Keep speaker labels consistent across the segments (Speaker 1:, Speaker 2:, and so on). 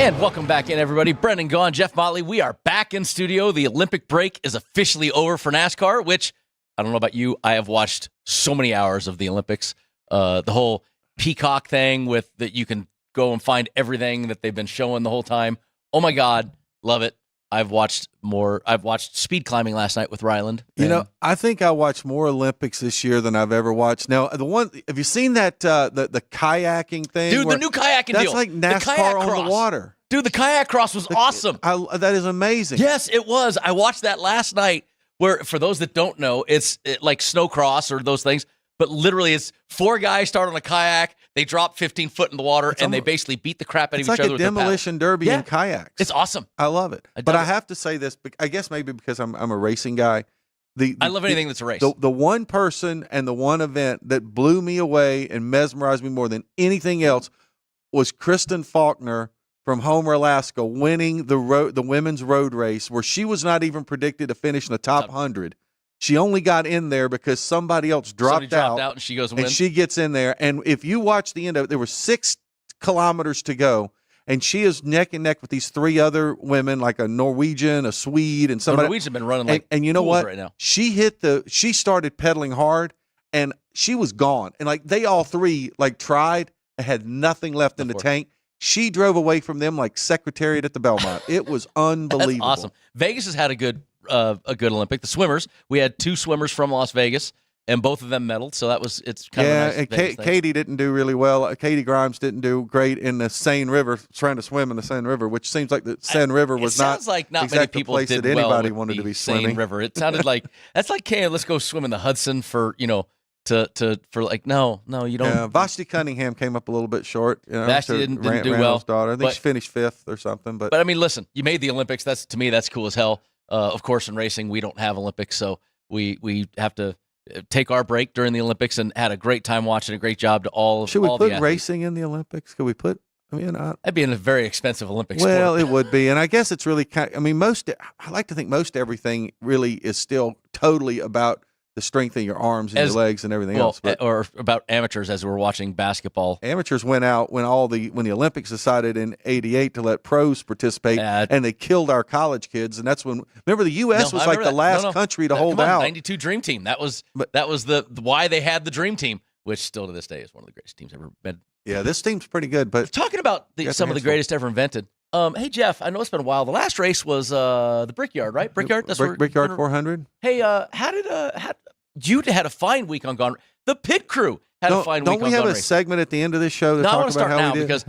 Speaker 1: And welcome back in, everybody. Brendan Gaughan, Jeff Motley. We are back in studio. The Olympic break is officially over for NASCAR, which, I don't know about you, I have watched so many hours of the Olympics. The whole Peacock thing with that you can go and find everything that they've been showing the whole time. Oh, my God. Love it. I've watched speed climbing last night with Ryland.
Speaker 2: I think I watched more Olympics this year than I've ever watched. Now, have you seen that the kayaking thing?
Speaker 1: Dude, the new kayaking
Speaker 2: that's
Speaker 1: deal.
Speaker 2: Like NASCAR on the water.
Speaker 1: Dude, the kayak cross was awesome.
Speaker 2: That is amazing.
Speaker 1: Yes, it was. I watched that last night where, for those that don't know, it's like snowcross or those things, but literally it's 4 guys start on a kayak, they drop 15 foot in the water, and they basically beat the crap out of each other with their paddle.
Speaker 2: It's like a demolition derby in kayaks.
Speaker 1: It's awesome.
Speaker 2: I love it. But I have to say this, I guess maybe because I'm a racing guy. I
Speaker 1: love anything that's a race.
Speaker 2: The one person and the one event that blew me away and mesmerized me more than anything else was Kristen Faulkner from Homer, Alaska, winning the women's road race, where she was not even predicted to finish in the top 100. She only got in there because somebody else dropped out,
Speaker 1: and she goes and wins.
Speaker 2: She gets in there. And if you watch the end of it, there were 6 kilometers to go, and she is neck and neck with these 3 other women, like a Norwegian, a Swede, and somebody.
Speaker 1: Norwegians have been running like
Speaker 2: and you know what?
Speaker 1: Right now.
Speaker 2: She started pedaling hard, and she was gone. And like they all 3 tried and had nothing left in the tank. She drove away from them like Secretariat at the Belmont. It was unbelievable.
Speaker 1: That's awesome. Vegas has had a good Olympic. The swimmers, we had 2 swimmers from Las Vegas, and both of them medaled. So it's kind of a nice.
Speaker 2: And Katie didn't do really well. Katie Grimes didn't do great in the Seine River, trying to swim in the Seine River, which seems like the Seine River was not.
Speaker 1: Sounds like not
Speaker 2: exactly
Speaker 1: many people
Speaker 2: place
Speaker 1: did
Speaker 2: that anybody
Speaker 1: well
Speaker 2: wanted to be
Speaker 1: Seine
Speaker 2: swimming.
Speaker 1: River. It sounded like that's like, hey, let's go swim in the Hudson for no, you don't.
Speaker 2: Yeah, Vashti Cunningham came up a little bit short.
Speaker 1: Vashti didn't do well.
Speaker 2: Daughter. I think she finished 5th or something. But
Speaker 1: I mean, listen, you made the Olympics. To me, that's cool as hell. Of course, in racing, we don't have Olympics, so we have to take our break during the Olympics, and had a great time watching. A great job to all of.
Speaker 2: Should we
Speaker 1: all
Speaker 2: put
Speaker 1: the
Speaker 2: racing in the Olympics? Could we put?
Speaker 1: That'd be a very expensive Olympic
Speaker 2: sport. Well,
Speaker 1: it
Speaker 2: would be, and I guess it's really I like to think most everything really is still totally about the strength of your arms and your legs and everything else.
Speaker 1: Or about amateurs, as we're watching basketball.
Speaker 2: Amateurs went out when the Olympics decided in *88 to let pros participate, and they killed our college kids. And that's when, remember, the U.S. was like the last country to hold out.
Speaker 1: 92 Dream Team. That was the why they had the Dream Team, which still to this day is one of the greatest teams ever been.
Speaker 2: Yeah, this team's pretty good. But
Speaker 1: talking about some of the greatest ever invented. Hey, Jeff, I know it's been a while. The last race was the Brickyard, right? Brickyard? That's
Speaker 2: Brickyard 400.
Speaker 1: Hey, you had a fine week on Gaughan. The pit crew had a fine week on Gaughan.
Speaker 2: Don't we have a segment at the end of this show to talk about how we did?
Speaker 1: Because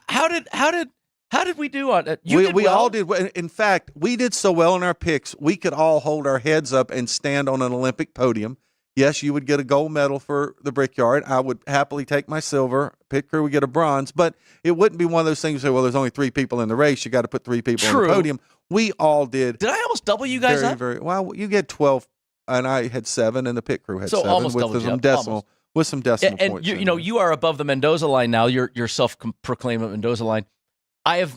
Speaker 1: how did we do on it?
Speaker 2: We all did. In fact, we did so well in our picks, we could all hold our heads up and stand on an Olympic podium. Yes, you would get a gold medal for the Brickyard. I would happily take my silver. Pit crew would get a bronze, but it wouldn't be one of those things where, well, there's only 3 people in the race. You got to put 3 people on the podium. We all did.
Speaker 1: Did I almost double you guys up?
Speaker 2: Well, you get 12, and I had 7, and the pit crew had 7
Speaker 1: almost
Speaker 2: with some decimal points.
Speaker 1: And you are above the Mendoza line now. You're self-proclaimed Mendoza line. I've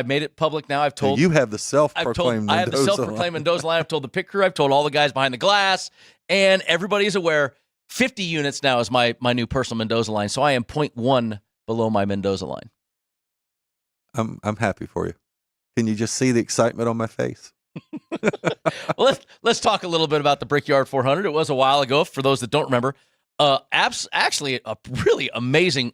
Speaker 1: made it public now. I've told
Speaker 2: you have the self-proclaimed Mendoza line.
Speaker 1: I have the self-proclaimed Mendoza line. I've told the pit crew. I've told all the guys behind the glass, and everybody is aware. 50 units now is my new personal Mendoza line. So I am 0.1 below my Mendoza line.
Speaker 2: I'm happy for you. Can you just see the excitement on my face?
Speaker 1: Well, let's talk a little bit about the Brickyard 400. It was a while ago. For those that don't remember, actually a really amazing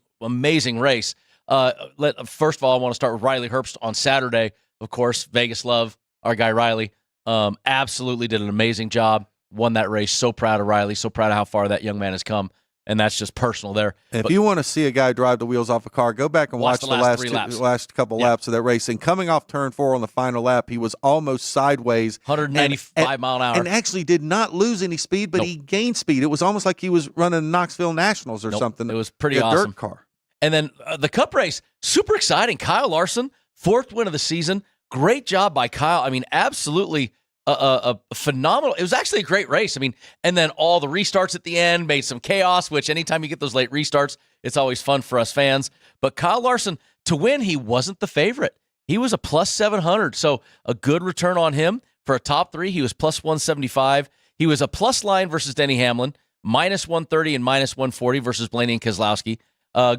Speaker 1: race. First of all, I want to start with Riley Herbst on Saturday. Of course, Vegas love, our guy Riley. Absolutely did an amazing job. Won that race. So proud of Riley. So proud of how far that young man has come. And that's just personal there.
Speaker 2: If you want to see a guy drive the wheels off a car, go back and watch the last couple laps of that race. And coming off turn 4 on the final lap, he was almost sideways.
Speaker 1: 195 mile an hour.
Speaker 2: And actually did not lose any speed, but he gained speed. It was almost like he was running Knoxville Nationals or something.
Speaker 1: It was pretty awesome.
Speaker 2: Dirt car.
Speaker 1: And then the Cup race, super exciting. Kyle Larson, 4th win of the season. Great job by Kyle. I mean, absolutely a phenomenal. It was actually a great race. I mean, and then all the restarts at the end made some chaos, which anytime you get those late restarts, it's always fun for us fans. But Kyle Larson, to win, he wasn't the favorite. He was a plus 700, so a good return on him. For a top 3, he was plus 175. He was a plus line versus Denny Hamlin, minus 130 and minus 140 versus Blaney and Keselowski.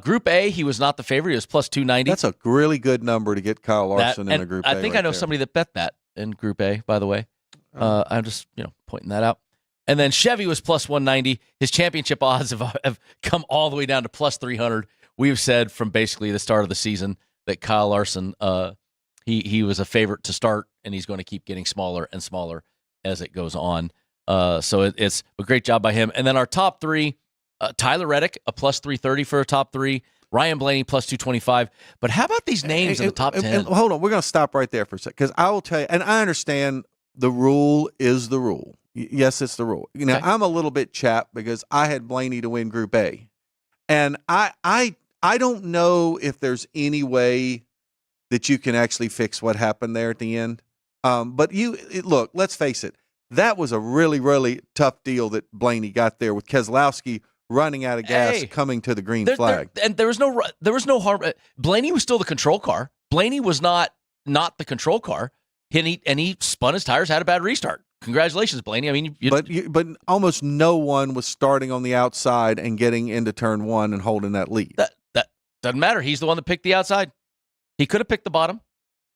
Speaker 1: Group A, he was not the favorite. He was plus 290.
Speaker 2: That's a really good number to get Kyle Larson in the Group A.
Speaker 1: I think I know somebody that bet that in Group A, by the way. I'm just pointing that out. And then Chevy was plus 190. His championship odds have come all the way down to plus 300. We've said from basically the start of the season that Kyle Larson, he was a favorite to start, and he's going to keep getting smaller and smaller as it goes on. So it's a great job by him. And then our top three, Tyler Reddick, a plus 330 for a top three. Ryan Blaney, plus 225. But how about these names in the top 10?
Speaker 2: And hold on, we're going to stop right there for a second, because I will tell you, and I understand the rule is the rule. Yes, it's the rule. Okay. I'm a little bit chapped because I had Blaney to win Group A. And I don't know if there's any way that you can actually fix what happened there at the end. But look, let's face it. That was a really, really tough deal that Blaney got there with Keselowski running out of gas, coming to the green flag.
Speaker 1: And there was no harm. Blaney was still the control car. Blaney was not the control car. And he spun his tires, had a bad restart. Congratulations, Blaney. I mean,
Speaker 2: but almost no one was starting on the outside and getting into turn one and holding that lead.
Speaker 1: That doesn't matter. He's the one that picked the outside. He could have picked the bottom.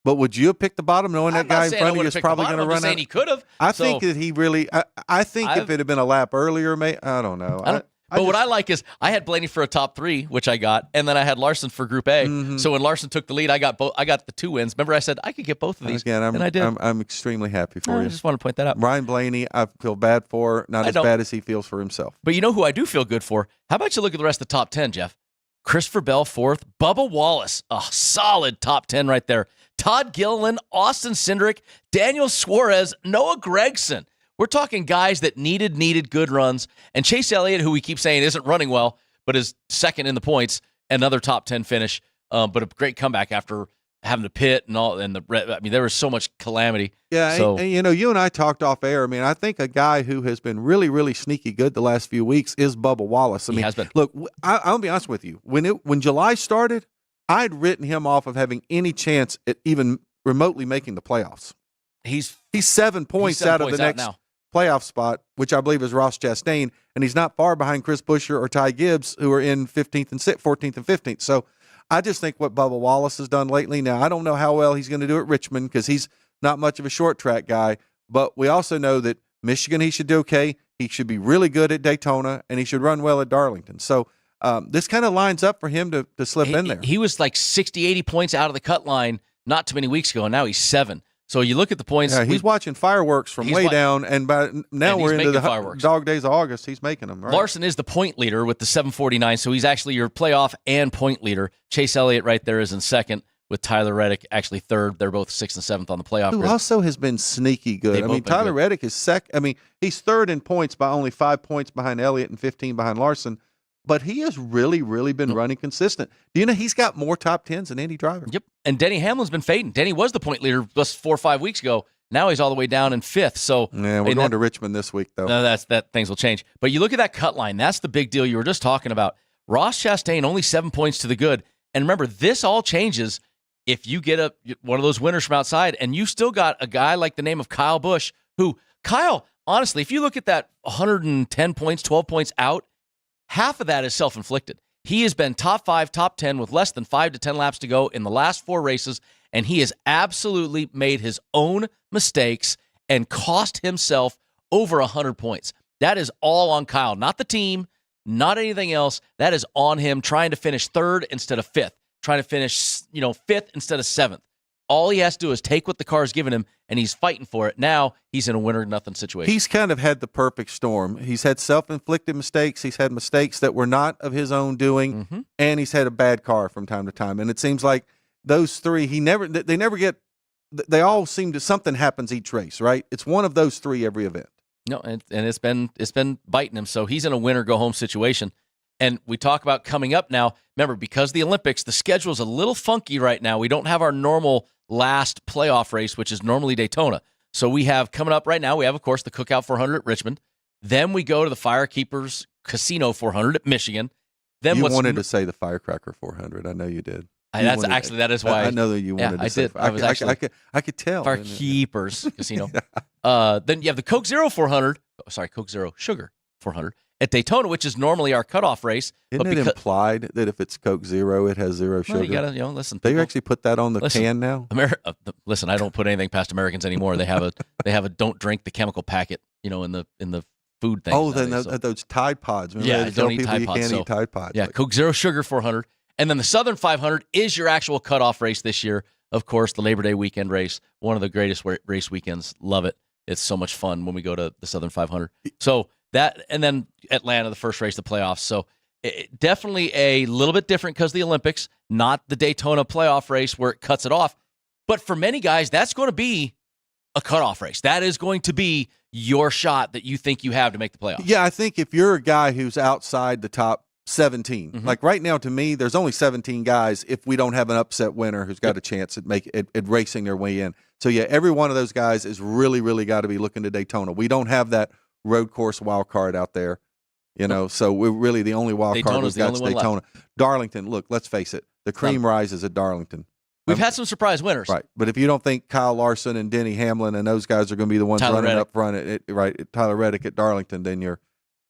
Speaker 2: But would you have picked the bottom, knowing that guy in front of you is probably going to run out?
Speaker 1: He could have.
Speaker 2: I think that he really. I think if it had been a lap earlier, I don't know.
Speaker 1: What I like is I had Blaney for a top three, which I got, and then I had Larson for Group A. Mm-hmm. So when Larson took the lead, I got both. I got the 2 wins. Remember, I said I could get both of these,
Speaker 2: and I did. I'm extremely happy for you.
Speaker 1: I just want to point that out.
Speaker 2: Ryan Blaney, I feel bad for, not as bad as he feels for himself.
Speaker 1: But you know who I do feel good for? How about you look at the rest of the top 10, Jeff? Christopher Bell, 4th. Bubba Wallace, a solid top 10 right there. Todd Gilliland, Austin Cindric, Daniel Suarez, Noah Gragson. We're talking guys that needed good runs. And Chase Elliott, who we keep saying isn't running well, but is second in the points, another top 10 finish. But a great comeback after having to pit and all. And there was so much calamity.
Speaker 2: Yeah,
Speaker 1: so,
Speaker 2: and you and I talked off air. I mean, I think a guy who has been really, really sneaky good the last few weeks is Bubba Wallace. I mean,
Speaker 1: he has been.
Speaker 2: Look, I'll be honest with you. When July started, I'd written him off of having any chance at even remotely making the playoffs.
Speaker 1: He's
Speaker 2: 7 points out of the next playoff spot, which I believe is Ross Chastain, and he's not far behind Chris Buescher or Ty Gibbs, who are in 14th and 15th. So I just think what Bubba Wallace has done lately. Now, I don't know how well he's going to do at Richmond because he's not much of a short track guy, but we also know that Michigan, he should do okay. He should be really good at Daytona, and he should run well at Darlington. So this kind of lines up for him to slip in there.
Speaker 1: He was like 60, 80 points out of the cut line not too many weeks ago, and now he's 7. So you look at the points.
Speaker 2: Yeah, he's watching fireworks from way down, and now we're into the
Speaker 1: fireworks.
Speaker 2: Dog days of August. He's making them. Right?
Speaker 1: Larson is the point leader with the 749, so he's actually your playoff and point leader. Chase Elliott right there is in second, with Tyler Reddick actually third. They're both 6th and 7th on the playoff
Speaker 2: grid. Who also has been sneaky good. I mean, Tyler Reddick is second. I mean, he's third in points by only 5 points behind Elliott and 15 behind Larson. But he has really, really been running consistent. Do you know he's got more top 10s than any driver?
Speaker 1: Yep. And Denny Hamlin's been fading. Denny was the point leader just 4 or 5 weeks ago. Now he's all the way down in 5th. So
Speaker 2: yeah, we're going to Richmond this week, though.
Speaker 1: No, that things will change. But you look at that cut line. That's the big deal you were just talking about. Ross Chastain only 7 points to the good. And remember, this all changes if you get one of those winners from outside, and you still got a guy like the name of Kyle Busch, who Kyle, honestly, if you look at that 110 points, 12 points out, half of that is self-inflicted. He has been top 5, top 10 with less than 5 to 10 laps to go in the last 4 races, and he has absolutely made his own mistakes and cost himself over 100 points. That is all on Kyle, not the team, not anything else. That is on him trying to finish 3rd instead of 5th, trying to finish 5th instead of 7th. All he has to do is take what the car is giving him, and he's fighting for it. Now he's in a winner-nothing situation.
Speaker 2: He's kind of had the perfect storm. He's had self-inflicted mistakes. He's had mistakes that were not of his own doing, and he's had a bad car from time to time. And it seems like those three, they all seem to, something happens each race, right? It's one of those 3 every event.
Speaker 1: No, and it's been biting him. So he's in a winner-go-home situation. And we talk about coming up now. Remember, because of the Olympics, the schedule's a little funky right now. We don't have our normal last playoff race, which is normally Daytona. So we have coming up right now, we have, of course, the Cookout 400 at Richmond. Then we go to the Firekeepers Casino 400 at Michigan. Then
Speaker 2: you wanted to say the Firecracker 400. I know you did.
Speaker 1: That is why.
Speaker 2: I know that you wanted to say. I could tell.
Speaker 1: Firekeepers Casino. Then you have the Coke Zero 400. Coke Zero Sugar 400. at Daytona, which is normally our cutoff race.
Speaker 2: Isn't it implied that if it's Coke Zero, it has zero sugar?
Speaker 1: Well, you gotta, listen.
Speaker 2: They actually put that on the can now.
Speaker 1: Listen, I don't put anything past Americans anymore. They have a don't drink the chemical packet, in the food thing.
Speaker 2: Oh, then those Tide Pods. Remember
Speaker 1: don't eat Tide Pods.
Speaker 2: You can't eat Tide Pods.
Speaker 1: Yeah, Coke Zero Sugar 400. And then the Southern 500 is your actual cutoff race this year. Of course, the Labor Day weekend race, one of the greatest race weekends. Love it. It's so much fun when we go to the Southern 500. So that, and then Atlanta, the first race, the playoffs. So definitely a little bit different because the Olympics, not the Daytona playoff race where it cuts it off. But for many guys, that's going to be a cutoff race. That is going to be your shot that you think you have to make the playoffs.
Speaker 2: Yeah, I think if you're a guy who's outside the top 17, like right now, to me, there's only 17 guys if we don't have an upset winner who's got a chance at racing their way in. So, yeah, every one of those guys is really, really got to be looking to Daytona. We don't have that road course wild card out there, so we're really the only wild card we've got is Daytona. Darlington, look, let's face it, the cream rises at Darlington.
Speaker 1: We've had some surprise winners.
Speaker 2: Right, but if you don't think Kyle Larson and Denny Hamlin and those guys are going to be the ones running up front at Tyler Reddick at Darlington, then you're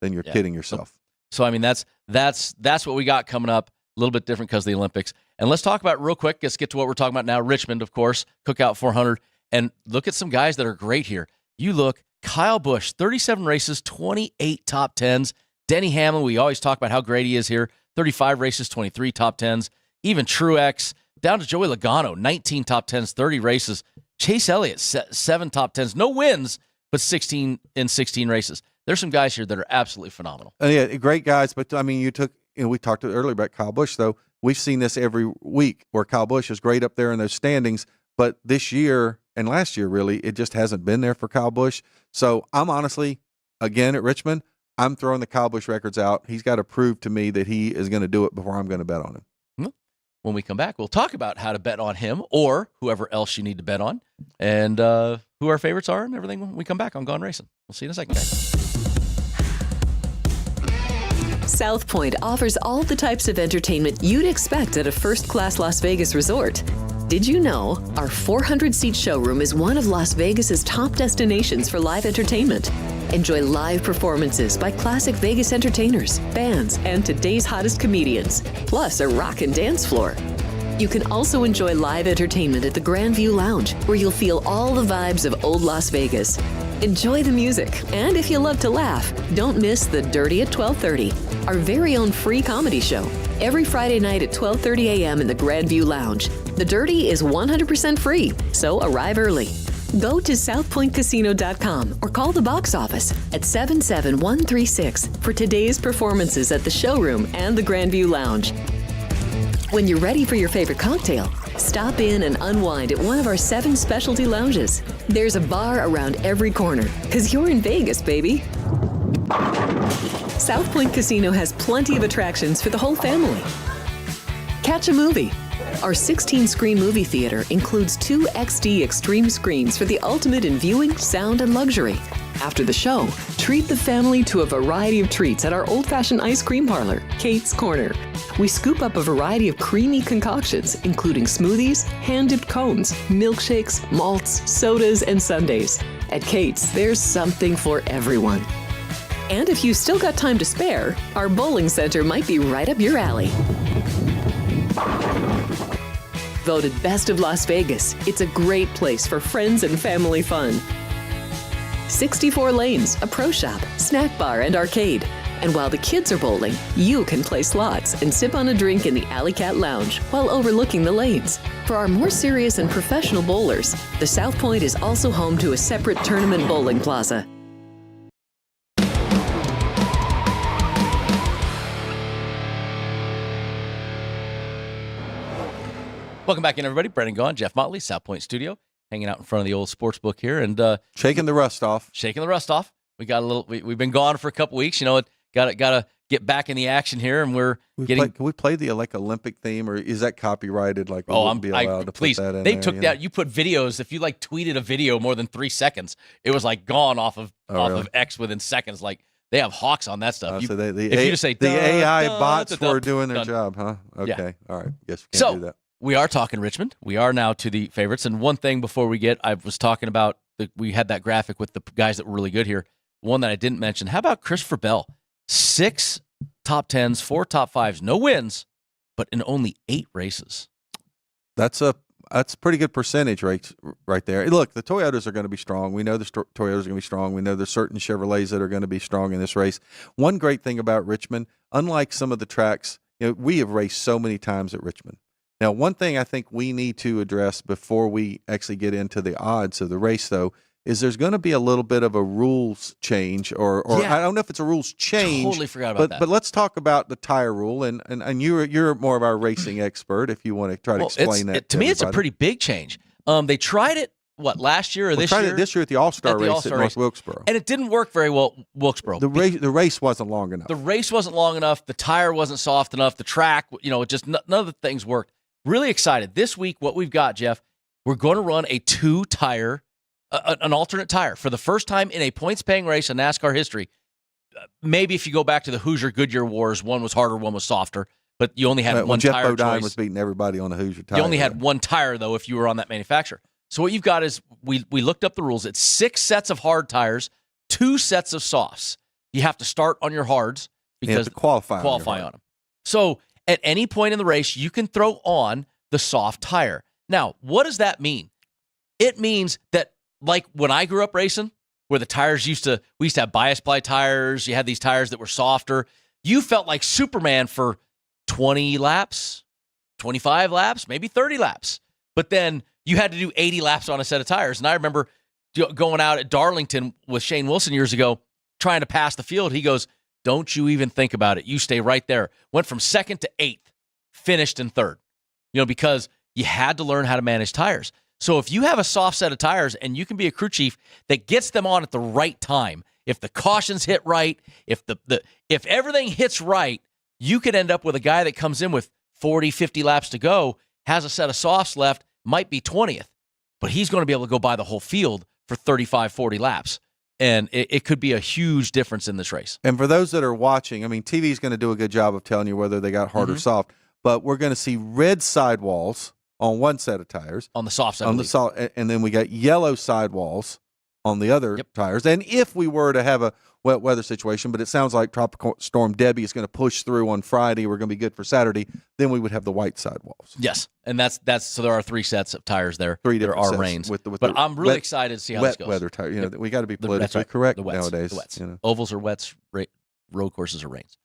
Speaker 2: kidding yourself.
Speaker 1: So I mean, that's what we got coming up. A little bit different because of the Olympics. And let's talk about real quick. Let's get to what we're talking about now. Richmond, of course, Cookout 400, and look at some guys that are great here. You look, Kyle Busch, 37 races, 28 top 10s. Denny Hamlin, we always talk about how great he is here. 35 races, 23 top 10s. Even Truex, down to Joey Logano, 19 top 10s, 30 races. Chase Elliott, 7 top 10s. No wins, but 16 in 16 races. There's some guys here that are absolutely phenomenal.
Speaker 2: Yeah, great guys. But, I mean, we talked earlier about Kyle Busch, though. We've seen this every week where Kyle Busch is great up there in those standings. But this year and last year, really, it just hasn't been there for Kyle Busch. So I'm honestly, again, at Richmond, I'm throwing the Kyle Busch records out. He's got to prove to me that he is going to do it before I'm going to bet on him.
Speaker 1: When we come back, we'll talk about how to bet on him or whoever else you need to bet on and who our favorites are and everything when we come back on Gaughan Racing. We'll see you in a second, guys.
Speaker 3: South Point offers all the types of entertainment you'd expect at a first-class Las Vegas resort. Did you know our 400-seat showroom is one of Las Vegas's top destinations for live entertainment? Enjoy live performances by classic Vegas entertainers, bands, and today's hottest comedians, plus a rockin' dance floor. You can also enjoy live entertainment at the Grand View Lounge, where you'll feel all the vibes of old Las Vegas. Enjoy the music, and if you love to laugh, don't miss The Dirty at 12:30, our very own free comedy show, every Friday night at 12:30 a.m. in the Grand View Lounge. The Dirty is 100% free, so arrive early. Go to southpointcasino.com or call the box office at 77136 for today's performances at the showroom and the Grand View Lounge. When you're ready for your favorite cocktail, stop in and unwind at one of our 7 specialty lounges. There's a bar around every corner, because you're in Vegas, baby. South Point Casino has plenty of attractions for the whole family. Catch a movie. Our 16-screen movie theater includes 2 XD Extreme screens for the ultimate in viewing, sound, and luxury. After the show, treat the family to a variety of treats at our old-fashioned ice cream parlor, Kate's Corner. We scoop up a variety of creamy concoctions, including smoothies, hand-dipped cones, milkshakes, malts, sodas, and sundaes. At Kate's, there's something for everyone. And if you still got time to spare, our bowling center might be right up your alley. Voted Best of Las Vegas, it's a great place for friends and family fun. 64 lanes, a pro shop, snack bar, and arcade. And while the kids are bowling, you can play slots and sip on a drink in the Alley Cat Lounge while overlooking the lanes. For our more serious and professional bowlers, the South Point is also home to a separate tournament bowling plaza.
Speaker 1: Welcome back in, everybody. Brendan Gaughan, Jeff Motley, South Point Studio, hanging out in front of the old sports book here and
Speaker 2: shaking the rust off.
Speaker 1: We got a little. We've been gone for a couple weeks. Got to get back in the action here, and can
Speaker 2: we play the Olympic theme, or is that copyrighted? Like,
Speaker 1: I'm be allowed to please. Put that in. They took that. You put videos. If you tweeted a video more than 3 seconds, it was gone off of X within seconds. They have hawks on that stuff.
Speaker 2: So if you just say the AI bots were doing their job, huh? Okay, yeah. All right. Guess we can't do that.
Speaker 1: We are talking Richmond. We are now to the favorites. And one thing before I was talking about, we had that graphic with the guys that were really good here. One that I didn't mention, how about Christopher Bell? 6 top 10s, 4 top 5s, no wins, but in only 8 races.
Speaker 2: That's a pretty good percentage rate right there. Look, the Toyotas are going to be strong. We know the Toyotas are going to be strong. We know there's certain Chevrolets that are going to be strong in this race. One great thing about Richmond, unlike some of the tracks, we have raced so many times at Richmond. Now, one thing I think we need to address before we actually get into the odds of the race, though, is there's going to be a little bit of a rules change, or I don't know if it's a rules change.
Speaker 1: Totally forgot about that.
Speaker 2: But let's talk about the tire rule, and you're more of our racing expert if you want to try to explain that.
Speaker 1: To me, it's a pretty big change. They tried it last year or this year?
Speaker 2: Tried it this year at the All-Star race at North Wilkesboro,
Speaker 1: and it didn't work very well. Wilkesboro.
Speaker 2: The race wasn't long enough.
Speaker 1: The race wasn't long enough. The tire wasn't soft enough. The track, just none of the things worked. Really excited this week. What we've got, Jeff, we're going to run a 2-tire. An alternate tire for the first time in a points-paying race in NASCAR history. Maybe if you go back to the Hoosier-Goodyear wars, one was harder, one was softer, but you only had one
Speaker 2: Jeff
Speaker 1: tire
Speaker 2: Bodine
Speaker 1: choice.
Speaker 2: Was beating everybody on the Hoosier tire.
Speaker 1: You only had one tire, though, if you were on that manufacturer. So what you've got is, we looked up the rules. It's 6 sets of hard tires, 2 sets of softs. You have to start on your hards because
Speaker 2: qualify
Speaker 1: on them. So at any point in the race, you can throw on the soft tire. Now, what does that mean? It means that, like when I grew up racing, where the tires we used to have bias ply tires, you had these tires that were softer. You felt like Superman for 20 laps, 25 laps, maybe 30 laps. But then you had to do 80 laps on a set of tires. And I remember going out at Darlington with Shane Wilson years ago, trying to pass the field. He goes, "Don't you even think about it. You stay right there." Went from 2nd to 8th, finished in 3rd, because you had to learn how to manage tires. So if you have a soft set of tires and you can be a crew chief that gets them on at the right time, if the cautions hit right, if if everything hits right, you could end up with a guy that comes in with 40, 50 laps to go, has a set of softs left, might be 20th, but he's going to be able to go by the whole field for 35, 40 laps. And it could be a huge difference in this race.
Speaker 2: And for those that are watching, TV is going to do a good job of telling you whether they got hard or soft, but we're going to see red sidewalls on one set of tires.
Speaker 1: On the soft side.
Speaker 2: And then we got yellow sidewalls on the other tires. And if we were to have a wet weather situation, but it sounds like Tropical Storm Debbie is going to push through on Friday, we're going to be good for Saturday, then we would have the white sidewalls.
Speaker 1: Yes, and that's so there are 3 sets of tires there.
Speaker 2: 3
Speaker 1: there
Speaker 2: different
Speaker 1: are
Speaker 2: sets
Speaker 1: rains.
Speaker 2: But
Speaker 1: I'm really excited to see how this goes.
Speaker 2: Wet weather tires. We got to be politically correct nowadays.
Speaker 1: The wets. Ovals are wets, road courses are rains.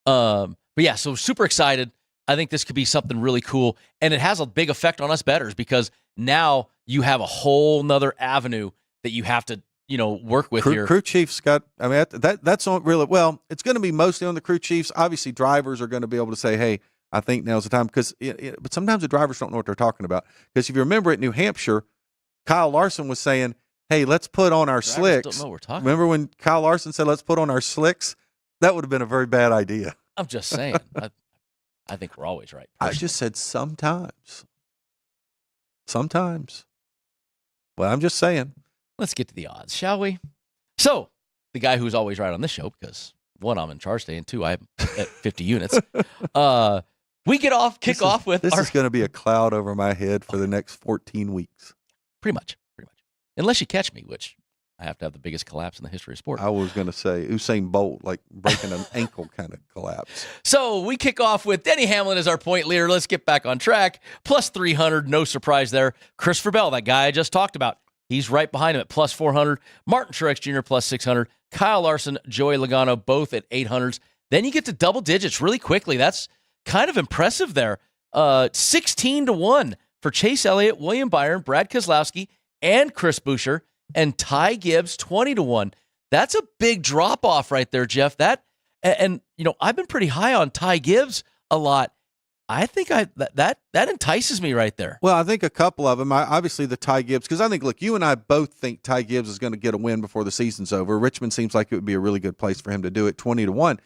Speaker 1: But yeah, so super excited. I think this could be something really cool, and it has a big effect on us bettors because now you have a whole nother avenue that you have to work with here.
Speaker 2: Crew chiefs got. That's on really well. It's going to be mostly on the crew chiefs. Obviously, drivers are going to be able to say, "Hey, I think now's the time." Because, but sometimes the drivers don't know what they're talking about. Because if you remember at New Hampshire, Kyle Larson was saying, "Hey, let's put on our slicks."
Speaker 1: Don't know what we're talking
Speaker 2: Remember when Kyle Larson said, "Let's put on our slicks"? That would have been a very bad idea.
Speaker 1: I'm just saying. I think we're always right.
Speaker 2: I just said sometimes. Sometimes. Well, I'm just saying.
Speaker 1: Let's get to the odds, shall we? So, the guy who's always right on this show, because 1, I'm in charge today, and 2, I'm at 50 units. We kick off with
Speaker 2: this is going to be a cloud over my head for the next 14 weeks.
Speaker 1: Pretty much. Unless you catch me, which I have to have the biggest collapse in the history of sport.
Speaker 2: I was going to say Usain Bolt, like breaking an ankle kind of collapse.
Speaker 1: So we kick off with Denny Hamlin as our point leader. Let's get back on track. Plus 300, no surprise there. Christopher Bell, that guy I just talked about, he's right behind him at plus 400. Martin Truex Jr. plus 600. Kyle Larson, Joey Logano, both at 800s. Then you get to double digits really quickly. That's kind of impressive there. 16-1 for Chase Elliott, William Byron, Brad Keselowski, and Chris Buescher. And Ty Gibbs, 20-1. That's a big drop-off right there, Jeff. And I've been pretty high on Ty Gibbs a lot. I think that entices me right there.
Speaker 2: Well, I think a couple of them. Obviously, the Ty Gibbs, because I think, look, you and I both think Ty Gibbs is going to get a win before the season's over. Richmond seems like it would be a really good place for him to do it, 20-1.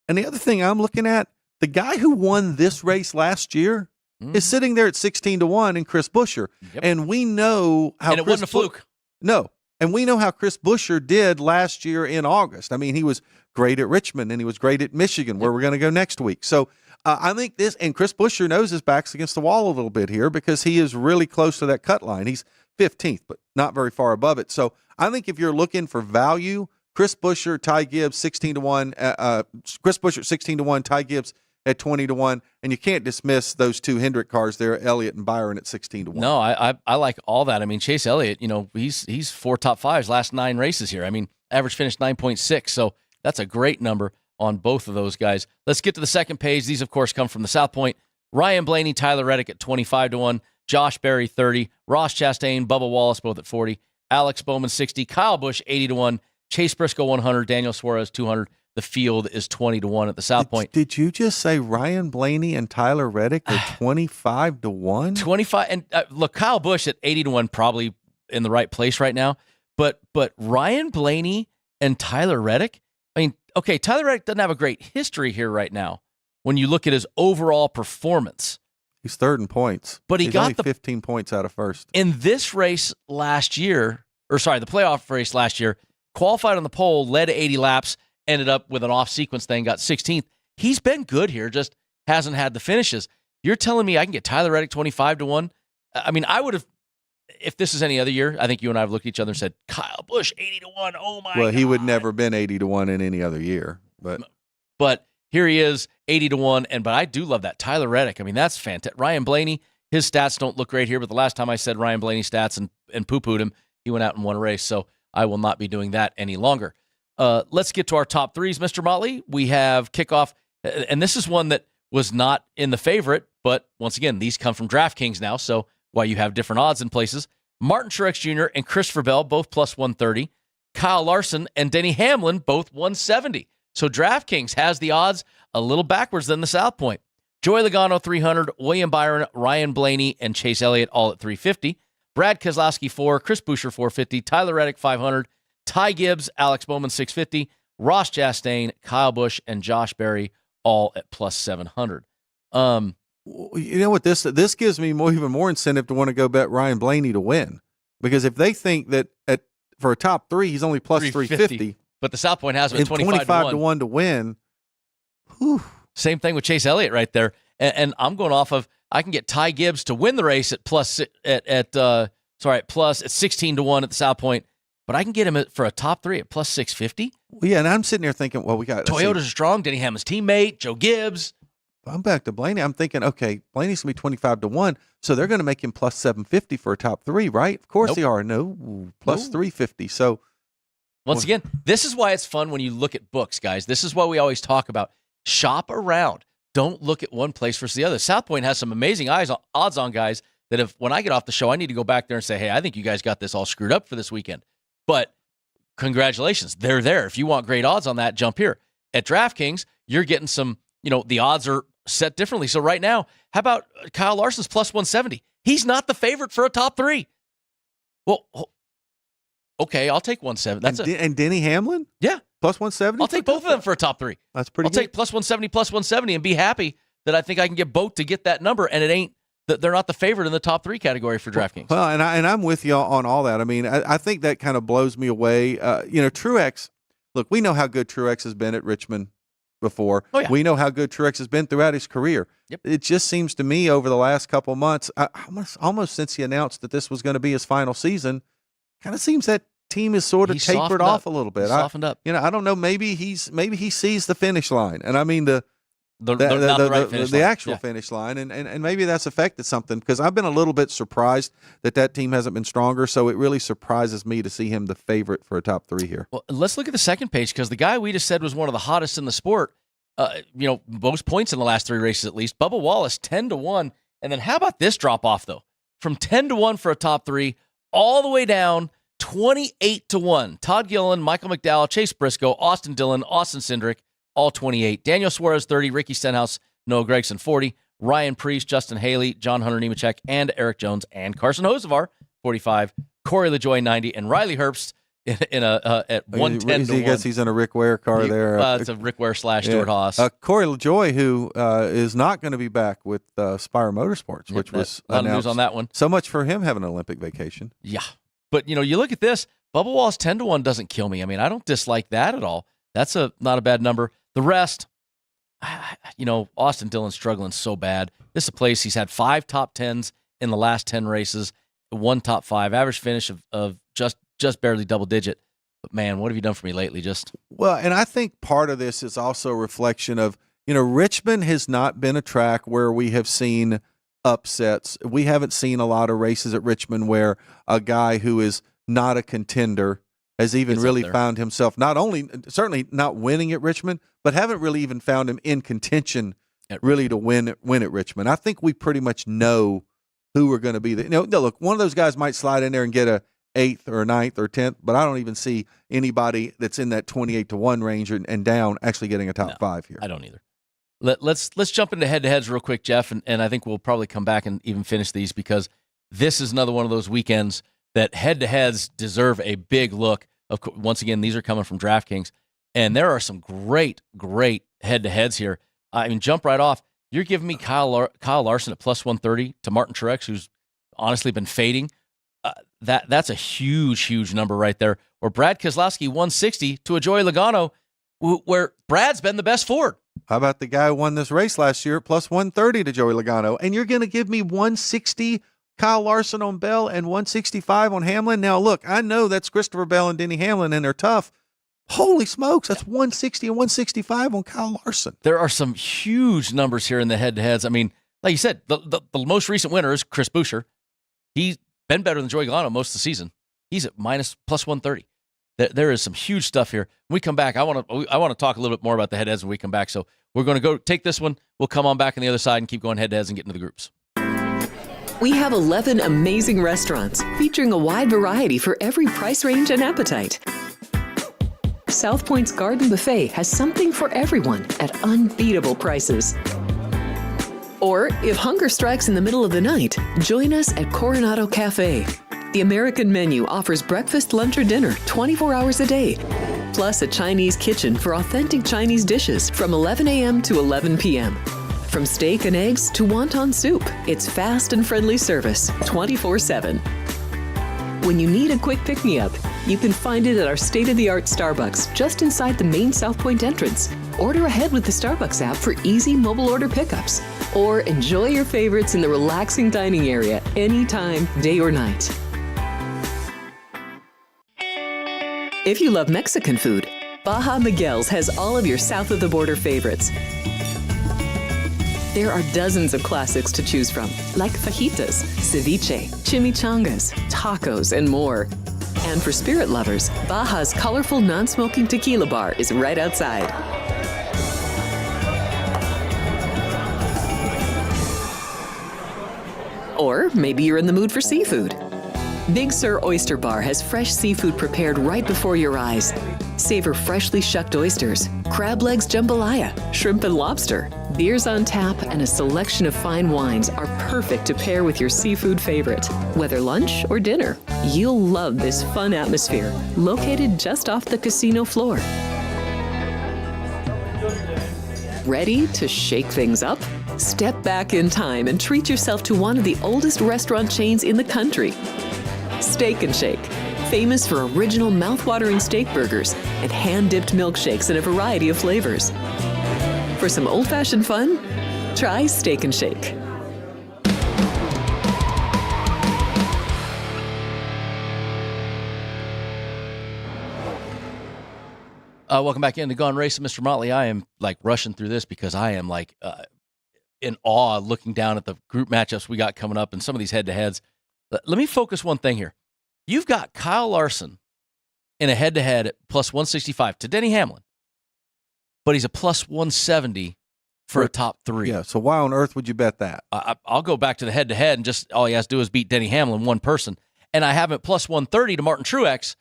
Speaker 2: And the other thing I'm looking at, the guy who won this race last year is sitting there at 16-1 in Chris Buescher.
Speaker 1: Yep.
Speaker 2: And we know how
Speaker 1: it wasn't a fluke.
Speaker 2: No. And we know how Chris Buescher did last year in August. I mean, he was great at Richmond and he was great at Michigan, where we're going to go next week. So I think this, and Chris Buescher knows his back's against the wall a little bit here because he is really close to that cut line. He's 15th, but not very far above it. So I think if you're looking for value, Chris Buescher, Ty Gibbs, 16-1. Chris Buescher, 16-1. Ty Gibbs at 20-1. And you can't dismiss those two Hendrick cars there, Elliott and Byron at 16-1.
Speaker 1: No, I like all that. I mean, Chase Elliott, he's 4 top 5s last 9 races here. I mean, average finish 9.6. So that's a great number on both of those guys. Let's get to the second page. These, of course, come from the South Point. Ryan Blaney, Tyler Reddick at 25-1. Josh Berry, 30. Ross Chastain, Bubba Wallace, both at 40. Alex Bowman, 60. Kyle Busch, 80-1. Chase Briscoe, 100. Daniel Suarez, 200. The field is 20-1 at the South Point.
Speaker 2: Did you just say Ryan Blaney and Tyler Reddick are 25-1?
Speaker 1: 25. And look, Kyle Busch at 80-1, probably in the right place right now. But Ryan Blaney and Tyler Reddick, I mean, okay, Tyler Reddick doesn't have a great history here right now when you look at his overall performance.
Speaker 2: He's third in points.
Speaker 1: But he's
Speaker 2: got only 15 points out of first.
Speaker 1: In this race last year, the playoff race last year, qualified on the pole, led 80 laps, ended up with an off-sequence thing, got 16th. He's been good here, just hasn't had the finishes. You're telling me I can get Tyler Reddick 25-1? I mean, I would have, if this is any other year, I think you and I have looked at each other and said, Kyle Busch, 80-1, oh my God.
Speaker 2: Well, he would never been 80-1 in any other year.
Speaker 1: But here he is, 80-1, but I do love that. Tyler Reddick, I mean, that's fantastic. Ryan Blaney, his stats don't look great here, but the last time I said Ryan Blaney stats and poo-pooed him, he went out and won a race, so I will not be doing that any longer. Let's get to our top 3s, Mr. Motley. We have kickoff, and this is one that was not in the favorite, but once again, these come from DraftKings now, so why you have different odds in places. Martin Truex Jr. and Christopher Bell, both plus 130. Kyle Larson and Denny Hamlin, both 170. So DraftKings has the odds a little backwards than the South Point. Joey Logano, 300. William Byron, Ryan Blaney, and Chase Elliott all at 350. Brad Keselowski, 4. Chris Buescher, 450. Tyler Reddick, 500. Ty Gibbs, Alex Bowman, 650. Ross Chastain, Kyle Busch, and Josh Berry all at plus 700.
Speaker 2: You know what? This gives me even more incentive to want to go bet Ryan Blaney to win. Because if they think that for a top 3, he's only plus 350.
Speaker 1: But the South Point has him at
Speaker 2: 25-1 to win. Whew.
Speaker 1: Same thing with Chase Elliott right there. And I'm going off of, I can get Ty Gibbs to win the race at plus at 16-1 at the South Point, but I can get him for a top 3 at plus 650.
Speaker 2: Well, yeah, and I'm sitting here thinking, well, we got
Speaker 1: Toyota's strong. Denny Hamlin's teammate, Joe Gibbs.
Speaker 2: I'm back to Blaney. I'm thinking, okay, Blaney's going to be 25-1, so they're going to make him plus 750 for a top 3, right? Of course they are. No, plus 350. So
Speaker 1: once again, this is why it's fun when you look at books, guys. This is why we always talk about shop around. Don't look at one place versus the other. South Point has some amazing odds on guys that when I get off the show, I need to go back there and say, hey, I think you guys got this all screwed up for this weekend. But congratulations, they're there. If you want great odds on that, jump here. At DraftKings, you're getting some, the odds are set differently. So right now, how about Kyle Larson's plus 170? He's not the favorite for a top 3. Well, okay, I'll take 170.
Speaker 2: And Denny Hamlin?
Speaker 1: Yeah.
Speaker 2: Plus 170?
Speaker 1: I'll take both of them for a top 3.
Speaker 2: That's pretty good.
Speaker 1: I'll take plus 170 and be happy that I think I can get both to get that number, and they're not the favorite in the top 3 category for DraftKings.
Speaker 2: Well, and I'm with you on all that. I mean, I think that kind of blows me away. Truex, look, we know how good Truex has been at Richmond before.
Speaker 1: Oh, yeah.
Speaker 2: We know how good Truex has been throughout his career.
Speaker 1: Yep.
Speaker 2: It just seems to me over the last couple of months, almost since he announced that this was going to be his final season, kind of seems that team is sort of tapered off a little bit.
Speaker 1: He's softened up.
Speaker 2: I don't know. Maybe he sees the finish line, and I mean the actual finish line, and maybe that's affected something, because I've been a little bit surprised that team hasn't been stronger. So it really surprises me to see him the favorite for a top 3 here.
Speaker 1: Well, let's look at the second page, because the guy we just said was one of the hottest in the sport. Most points in the last 3 races at least. Bubba Wallace 10-1, and then how about this drop off though? From 10-1 for a top 3, all the way down 28-1. Todd Gilliland, Michael McDowell, Chase Briscoe, Austin Dillon, Austin Cindric, all 28. Daniel Suarez, 30. Ricky Stenhouse, Noah Gragson, 40. Ryan Preece, Justin Haley, John Hunter Nemechek, and Eric Jones, and Carson Hocevar, 45. Corey LaJoie, 90. And Riley Herbst at 110
Speaker 2: I guess he's in a Rick Ware car there.
Speaker 1: It's a Rick Ware / Stuart Haas.
Speaker 2: Corey LaJoie, who is not going to be back with Spire Motorsports, which was
Speaker 1: a lot of news on that one.
Speaker 2: So much for him having an Olympic vacation.
Speaker 1: Yeah. But, you look at this, Bubba Wallace 10-1 doesn't kill me. I mean, I don't dislike that at all. That's not a bad number. The rest, Austin Dillon's struggling so bad. This is a place he's had 5 top 10s in the last 10 races, 1 top 5, average finish of just barely double digit. But man, what have you done for me lately? Just
Speaker 2: Well, and I think part of this is also a reflection of, Richmond has not been a track where we have seen upsets. We haven't seen a lot of races at Richmond where a guy who is not a contender has even really found himself certainly not winning at Richmond, but haven't really even found him in contention really to win at Richmond. I think we pretty much know who we're going to be. Look, one of those guys might slide in there and get a 8th or a 9th or 10th, but I don't even see anybody that's in that 28-1 range and down actually getting a top 5 here.
Speaker 1: I don't either. Let's jump into head-to-heads real quick, Jeff, and I think we'll probably come back and even finish these because this is another one of those weekends that head-to-heads deserve a big look. Once again, these are coming from DraftKings, and there are some great head-to-heads here. I mean, jump right off. You're giving me Kyle Larson at plus 130 to Martin Truex, who's honestly been fading. That's a huge number right there. Or Brad Keselowski 160 to a Joey Logano, where Brad's been the best Ford.
Speaker 2: How about the guy who won this race last year, plus 130 to Joey Logano? And you're going to give me 160 Kyle Larson on Bell and 165 on Hamlin? Now, look, I know that's Christopher Bell and Denny Hamlin, and they're tough. Holy smokes, that's 160 and 165 on Kyle Larson.
Speaker 1: There are some huge numbers here in the head-to-heads. I mean, like you said, the most recent winner is Chris Buescher. He's been better than Joey Logano most of the season. He's at plus 130. There is some huge stuff here. When we come back, I want to talk a little bit more about the head-to-heads when we come back. So we're going to go take this one. We'll come on back on the other side and keep going head-to-heads and get into the groups.
Speaker 3: We have 11 amazing restaurants featuring a wide variety for every price range and appetite. South Point's Garden Buffet has something for everyone at unbeatable prices. Or, if hunger strikes in the middle of the night, join us at Coronado Cafe. The American menu offers breakfast, lunch, or dinner 24 hours a day, plus a Chinese kitchen for authentic Chinese dishes from 11 a.m. to 11 p.m. From steak and eggs to wonton soup, it's fast and friendly service 24/7. When you need a quick pick-me-up, you can find it at our state-of-the-art Starbucks just inside the main South Point entrance. Order ahead with the Starbucks app for easy mobile order pickups. Or enjoy your favorites in the relaxing dining area anytime, day or night. If you love Mexican food, Baja Miguel's has all of your south-of-the-border favorites. There are dozens of classics to choose from, like fajitas, ceviche, chimichangas, tacos, and more. And for spirit lovers, Baja's colorful non-smoking tequila bar is right outside. Or maybe you're in the mood for seafood. Big Sur Oyster Bar has fresh seafood prepared right before your eyes. Savor freshly shucked oysters, crab legs jambalaya, shrimp and lobster. Beers on tap and a selection of fine wines are perfect to pair with your seafood favorite. Whether lunch or dinner, you'll love this fun atmosphere, located just off the casino floor. Ready to shake things up? Step back in time and treat yourself to one of the oldest restaurant chains in the country. Steak and Shake, famous for original mouth-watering steak burgers and hand-dipped milkshakes in a variety of flavors. For some old-fashioned fun, try Steak and Shake.
Speaker 1: Welcome back into Gaughan Racin, Mr. Motley. I am rushing through this because I am in awe looking down at the group matchups we got coming up and some of these head-to-heads. Let me focus one thing here. You've got Kyle Larson in a head-to-head at plus 165 to Denny Hamlin, but he's a plus 170 for a top 3.
Speaker 2: Yeah, so why on earth would you bet that?
Speaker 1: I'll go back to the head-to-head and just all he has to do is beat Denny Hamlin, one person. And I have him at plus 130 to Martin Truex.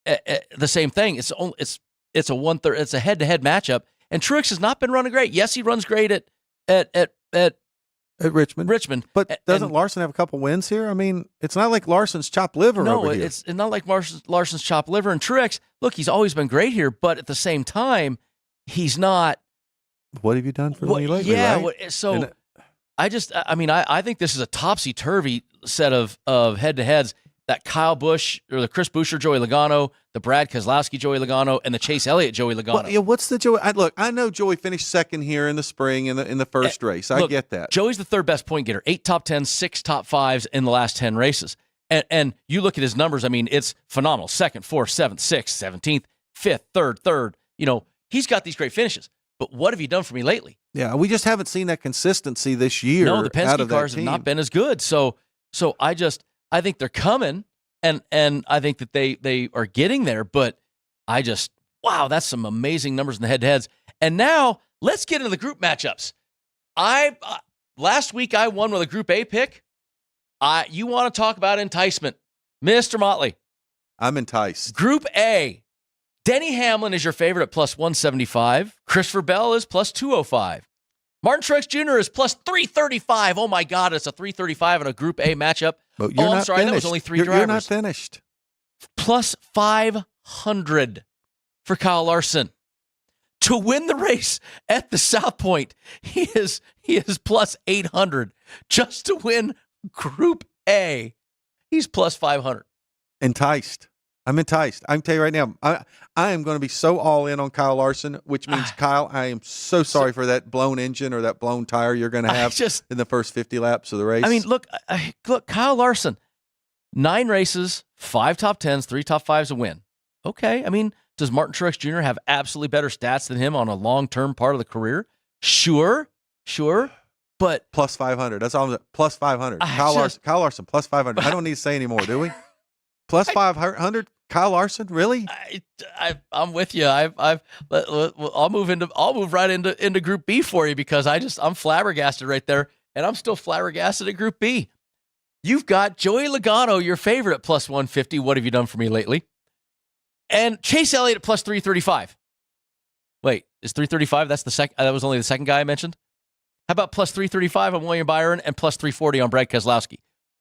Speaker 1: The same thing. It's a head-to-head matchup, and Truex has not been running great. Yes, he runs great at
Speaker 2: Richmond. But doesn't Larson have a couple wins here? I mean, it's not like Larson's chopped liver over here.
Speaker 1: No, it's not like Larson's chopped liver. And Truex, look, he's always been great here, but at the same time, he's not.
Speaker 2: What have you done for me lately?
Speaker 1: Yeah,
Speaker 2: right?
Speaker 1: So I think this is a topsy-turvy set of head-to-heads. That Kyle Busch or the Chris Buescher Joey Logano, the Brad Keselowski Joey Logano, and the Chase Elliott Joey Logano.
Speaker 2: Well, yeah, what's the Joey? Look, I know Joey finished second here in the spring in the first race. I get that.
Speaker 1: Joey's the third best point getter. 8 top 10s, 6 top 5s in the last 10 races. And you look at his numbers, I mean, it's phenomenal. 2nd, 4th, 7th, 6th, 17th, 5th, 3rd. He's got these great finishes. But what have you done for me lately?
Speaker 2: Yeah, we just haven't seen that consistency this year.
Speaker 1: No, the
Speaker 2: out
Speaker 1: Penske
Speaker 2: of
Speaker 1: cars have not been as good. So I think they're coming, and I think that they are getting there. But wow, that's some amazing numbers in the head-to-heads. And now let's get into the group matchups. Last week I won with a Group A pick. You want to talk about enticement, Mr. Motley?
Speaker 2: I'm enticed.
Speaker 1: Group A. Denny Hamlin is your favorite at plus 175. Christopher Bell is plus 205. Martin Truex Jr. is plus 335. Oh, my God, it's a 335 in a Group A matchup.
Speaker 2: But you're
Speaker 1: I'm sorry,
Speaker 2: finished.
Speaker 1: that was only 3 drivers.
Speaker 2: You're not finished.
Speaker 1: Plus 500 for Kyle Larson. To win the race at the South Point, he is plus 800. Just to win Group A, he's plus 500.
Speaker 2: Enticed. I'm enticed. I can tell you right now, I am going to be so all in on Kyle Larson, which means, Kyle, I am so sorry for that blown engine or that blown tire you're going to have in the first 50 laps of the race.
Speaker 1: I mean, look, Kyle Larson, 9 races, 5 top 10s, 3 top 5s, a win. Okay, I mean, does Martin Truex Jr. have absolutely better stats than him on a long-term part of the career? Sure, but
Speaker 2: plus 500. That's all. Plus 500. Kyle Larson, plus 500. I don't need to say anymore, do we? Plus 500. Kyle Larson, really?
Speaker 1: I'm with you. I'll move right into Group B for you because I'm flabbergasted right there, and I'm still flabbergasted at Group B. You've got Joey Logano, your favorite, at plus 150. What have you done for me lately? And Chase Elliott at plus 335. Wait, is 335? That's the second. That was only the second guy I mentioned. How about plus 335 on William Byron and plus 340 on Brad Keselowski?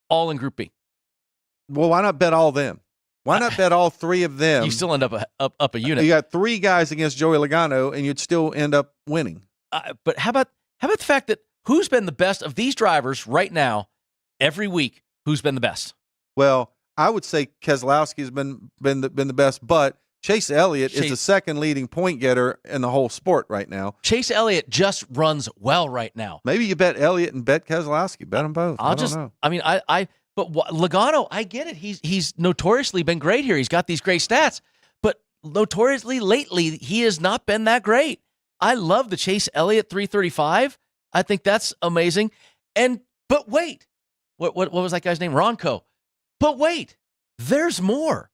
Speaker 1: All in Group B.
Speaker 2: Well, why not bet all them? Why not bet all 3 of them?
Speaker 1: You still end up a unit.
Speaker 2: You got 3 guys against Joey Logano, and you'd still end up winning.
Speaker 1: But how about the fact that who's been the best of these drivers right now, every week? Who's been the best?
Speaker 2: Well, I would say Keselowski's been the best, but Chase Elliott is the second leading point getter in the whole sport right now.
Speaker 1: Chase Elliott just runs well right now.
Speaker 2: Maybe you bet Elliott and bet Keselowski. Bet them both. I don't know.
Speaker 1: I mean, but Logano, I get it. He's notoriously been great here. He's got these great stats, but notoriously lately he has not been that great. I love the Chase Elliott 335. I think that's amazing. But wait, what was that guy's name? Ronco. But wait, there's more.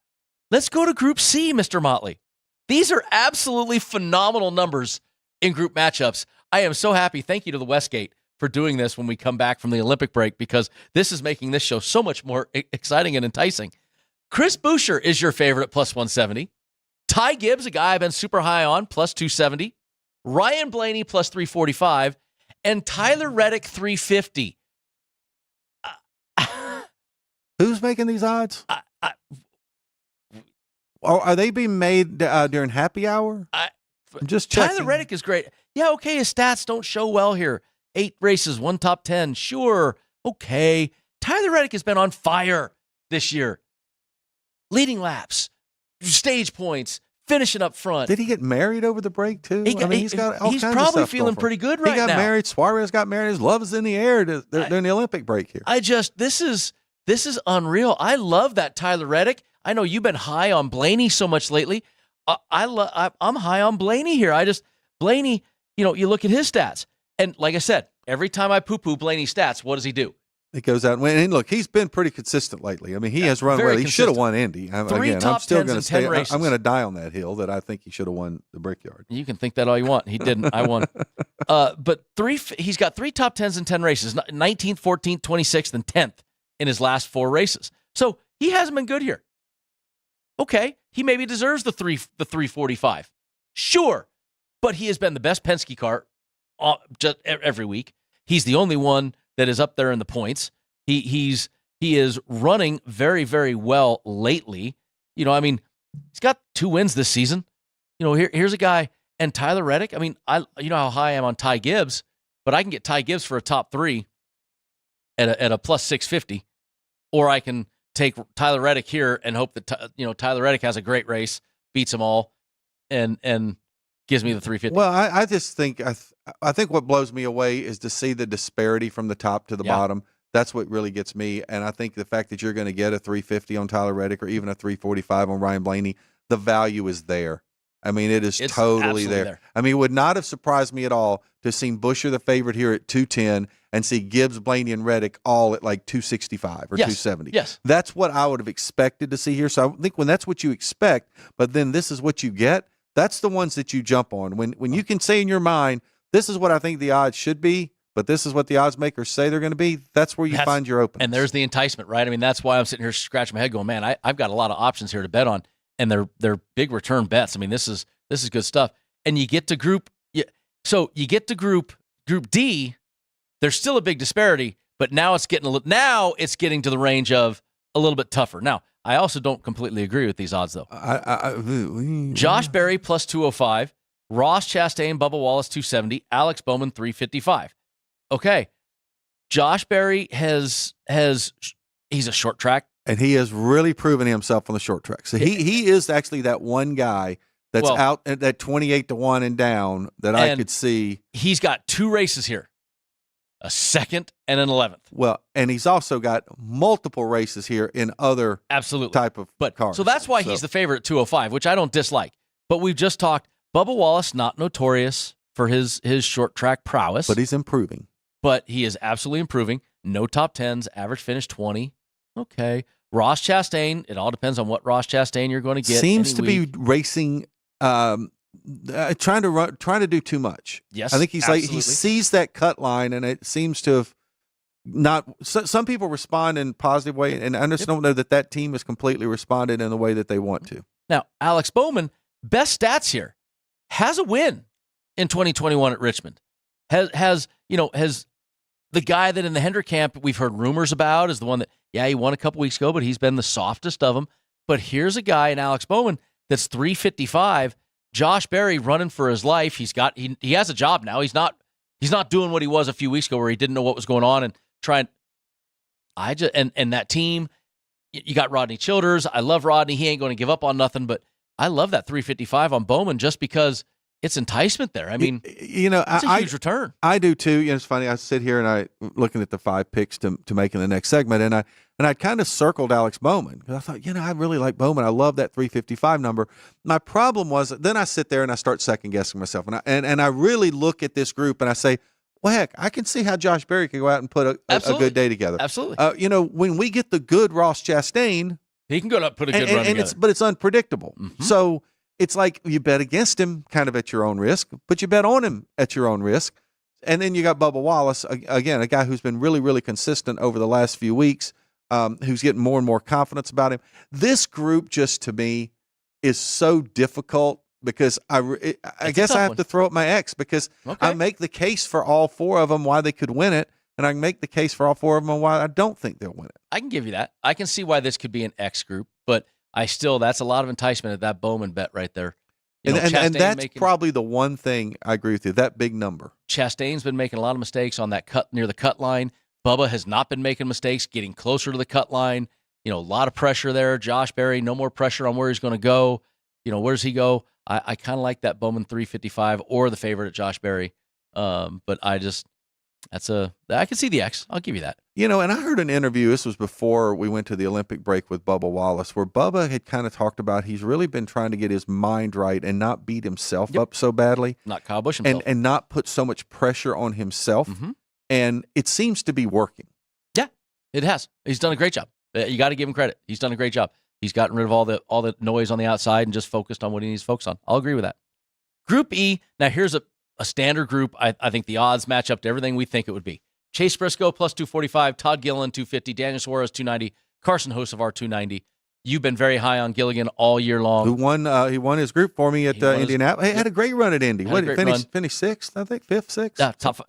Speaker 1: Let's go to Group C, Mr. Motley. These are absolutely phenomenal numbers in group matchups. I am so happy. Thank you to the Westgate for doing this when we come back from the Olympic break, because this is making this show so much more exciting and enticing. Chris Buescher is your favorite at plus 170. Ty Gibbs, a guy I've been super high on, plus 270. Ryan Blaney, plus 345. And Tyler Reddick, 350.
Speaker 2: Who's making these odds? Are they being made during happy hour? I'm just checking.
Speaker 1: Tyler Reddick is great. Yeah, okay, his stats don't show well here. 8 races, 1 top 10. Sure, okay. Tyler Reddick has been on fire this year. Leading laps, stage points, finishing up front.
Speaker 2: Did he get married over the break too? He's got all kinds of
Speaker 1: probably
Speaker 2: stuff
Speaker 1: feeling pretty good right now.
Speaker 2: He got married. Suarez got married. His love is in the air during the Olympic break here.
Speaker 1: This is unreal. I love that Tyler Reddick. I know you've been high on Blaney so much lately. I'm high on Blaney here. Blaney, you look at his stats. And like I said, every time I poo-poo Blaney's stats, what does he do?
Speaker 2: He goes out and wins. And look, he's been pretty consistent lately. I mean, he has run well. He should have won Indy. I'm still going to stay. I'm going to die on that hill that I think he should have won the Brickyard.
Speaker 1: You can think that all you want. He didn't. I won. But he's got 3 top 10s in 10 races, 19th, 14th, 26th, and 10th in his last 4 races. So he hasn't been good here. Okay, he maybe deserves the 345. Sure, but he has been the best Penske car just every week. He's the only one that is up there in the points. He is running very, very well lately. He's got 2 wins this season. Here's a guy, and Tyler Reddick. I mean, how high I am on Ty Gibbs, but I can get Ty Gibbs for a top 3 at a plus 650, or I can take Tyler Reddick here and hope that Tyler Reddick has a great race, beats them all, and gives me the 350.
Speaker 2: Well, I just think I think what blows me away is to see the disparity from the top to the bottom. That's what really gets me. And I think the fact that you're going to get a 350 on Tyler Reddick or even a 345 on Ryan Blaney, the value is there. I mean, it's totally there. I mean, it would not have surprised me at all to see Buescher the favorite here at 210 and see Gibbs, Blaney, and Reddick all at like 265 or 270.
Speaker 1: Yes.
Speaker 2: That's what I would have expected to see here. So I think when that's what you expect, but then this is what you get, that's the ones that you jump on. When you can say in your mind, this is what I think the odds should be, but this is what the odds makers say they're going to be, that's where you find your openings.
Speaker 1: And there's the enticement, right? I mean, that's why I'm sitting here scratching my head going, man, I've got a lot of options here to bet on. And they're big return bets. I mean, this is good stuff. And you get to group D. There's still a big disparity, but now it's getting to the range of a little bit tougher. Now, I also don't completely agree with these odds though. Josh Berry plus 205, Ross Chastain, Bubba Wallace 270, Alex Bowman 355. Okay, Josh Berry he's a short track.
Speaker 2: And he has really proven himself on the short track. So he is actually that one guy that's out at that 28-1 and down that I could see.
Speaker 1: He's got 2 races here, a 2nd and an 11th.
Speaker 2: Well, and he's also got multiple races here in other type of cars.
Speaker 1: So that's why he's the favorite at 205, which I don't dislike. But we've just talked, Bubba Wallace, not notorious for his short track prowess.
Speaker 2: But he's improving.
Speaker 1: But he is absolutely improving. No top 10s, average finish 20. Okay. Ross Chastain, it all depends on what Ross Chastain you're going to get.
Speaker 2: Seems to be racing, trying to do too much.
Speaker 1: Yes,
Speaker 2: I think he's
Speaker 1: absolutely.
Speaker 2: he sees that cut line, and it seems to have not. Some people respond in a positive way, and I just don't know that team has completely responded in the way that they want to.
Speaker 1: Now, Alex Bowman, best stats here, has a win in 2021 at Richmond. Has the guy that in the Hendrick camp we've heard rumors about is the one that, he won a couple weeks ago, but he's been the softest of them. But here's a guy in Alex Bowman that's 355. Josh Berry running for his life. He has a job now. He's not doing what he was a few weeks ago where he didn't know what was going on and trying. And that team, you got Rodney Childers. I love Rodney. He ain't going to give up on nothing, but I love that 355 on Bowman just because it's enticement there. I mean, it's a huge return.
Speaker 2: I do too. It's funny. I sit here and I looking at the 5 picks to make in the next segment, and I kind of circled Alex Bowman because I thought, I really like Bowman. I love that 355 number. My problem was then I sit there and I start second guessing myself, and I really look at this group and I say, well, heck, I can see how Josh Berry could go out and put a good day together.
Speaker 1: Absolutely.
Speaker 2: When we get the good Ross Chastain,
Speaker 1: he can go out and put a good run together.
Speaker 2: But it's unpredictable. Mm-hmm. So it's like you bet against him kind of at your own risk, but you bet on him at your own risk. And then you got Bubba Wallace, again, a guy who's been really, really consistent over the last few weeks, who's getting more and more confidence about him. This group just, to me, is so difficult because I guess I have to throw up my X because I make the case for all 4 of them why they could win it, and I can make the case for all 4 of them why I don't think they'll win it.
Speaker 1: I can give you that. I can see why this could be an X group, but that's a lot of enticement at that Bowman bet right there.
Speaker 2: And that's probably the one thing I agree with you, that big number.
Speaker 1: Chastain's been making a lot of mistakes on that cut near the cut line. Bubba has not been making mistakes, getting closer to the cut line. A lot of pressure there. Josh Berry, no more pressure on where he's going to go. Where does he go? I kind of like that Bowman 355 or the favorite at Josh Berry. But I can see the X. I'll give you that.
Speaker 2: And I heard an interview, this was before we went to the Olympic break with Bubba Wallace, where Bubba had kind of talked about he's really been trying to get his mind right and not beat himself up so badly.
Speaker 1: Not Kyle Busch himself.
Speaker 2: And not put so much pressure on himself. Mm-hmm. And it seems to be working.
Speaker 1: Yeah, it has. He's done a great job. You got to give him credit. He's done a great job. He's gotten rid of all the noise on the outside and just focused on what he needs to focus on. I'll agree with that. Group E, now here's a standard group. I think the odds match up to everything we think it would be. Chase Briscoe plus 245, Todd Gilliland 250, Daniel Suarez 290, Carson Hocevar 290. You've been very high on Gilligan all year long.
Speaker 2: He won his group for me at Indianapolis. He had a great run at Indy. What did he finish 6th? I think 5th, 6th.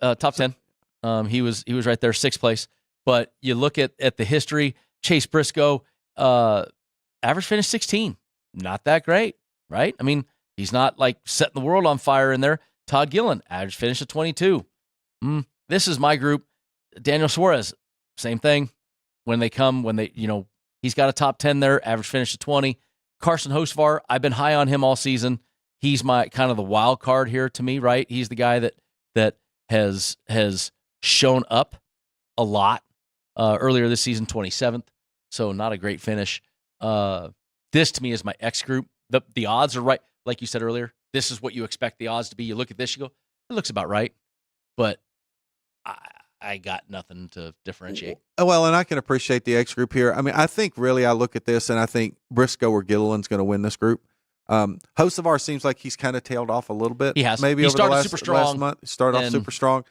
Speaker 1: Yeah, top 10. He was right there, 6th place. But you look at the history. Chase Briscoe, average finish 16, not that great, right? I mean, he's not like setting the world on fire in there. Todd Gilliland, average finish of 22. This is my group. Daniel Suarez, same thing. He's got a top 10 there, average finish of 20. Carson Hocevar, I've been high on him all season. He's my kind of the wild card here to me, right? He's the guy that has shown up a lot earlier this season, 27th. So not a great finish. This to me is my X group. The odds are right. Like you said earlier, this is what you expect the odds to be. You look at this, you go, it looks about right. But I got nothing to differentiate.
Speaker 2: Well, and I can appreciate the X group here. I mean, I think really I look at this and I think Briscoe or Gilliland's going to win this group. Hocevar seems like he's kind of tailed off a little bit.
Speaker 1: He has.
Speaker 2: Maybe
Speaker 1: He
Speaker 2: over
Speaker 1: started
Speaker 2: the
Speaker 1: super strong,
Speaker 2: last month. Started off super strong.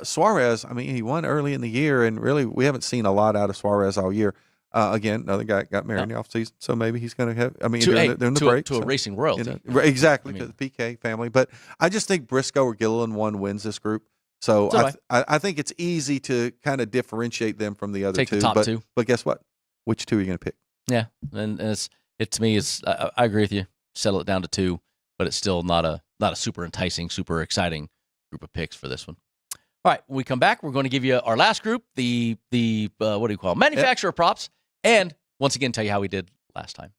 Speaker 2: Suarez, I mean, he won early in the year, and really we haven't seen a lot out of Suarez all year. Again, another guy got married in the offseason, so maybe he's going to have. I mean, during the break
Speaker 1: to a racing royalty,
Speaker 2: exactly, to the PK family. But I just think Briscoe or Gilliland wins this group. So I think it's easy to kind of differentiate them from the other
Speaker 1: Take
Speaker 2: two.
Speaker 1: The top two.
Speaker 2: But guess what? Which two are you going to pick?
Speaker 1: Yeah, and to me, I agree with you. Settle it down to two, but it's still not a super enticing, super exciting group of picks for this one. All right, when we come back, we're going to give you our last group, the what do you call it? Manufacturer props, and once again tell you how we did last time.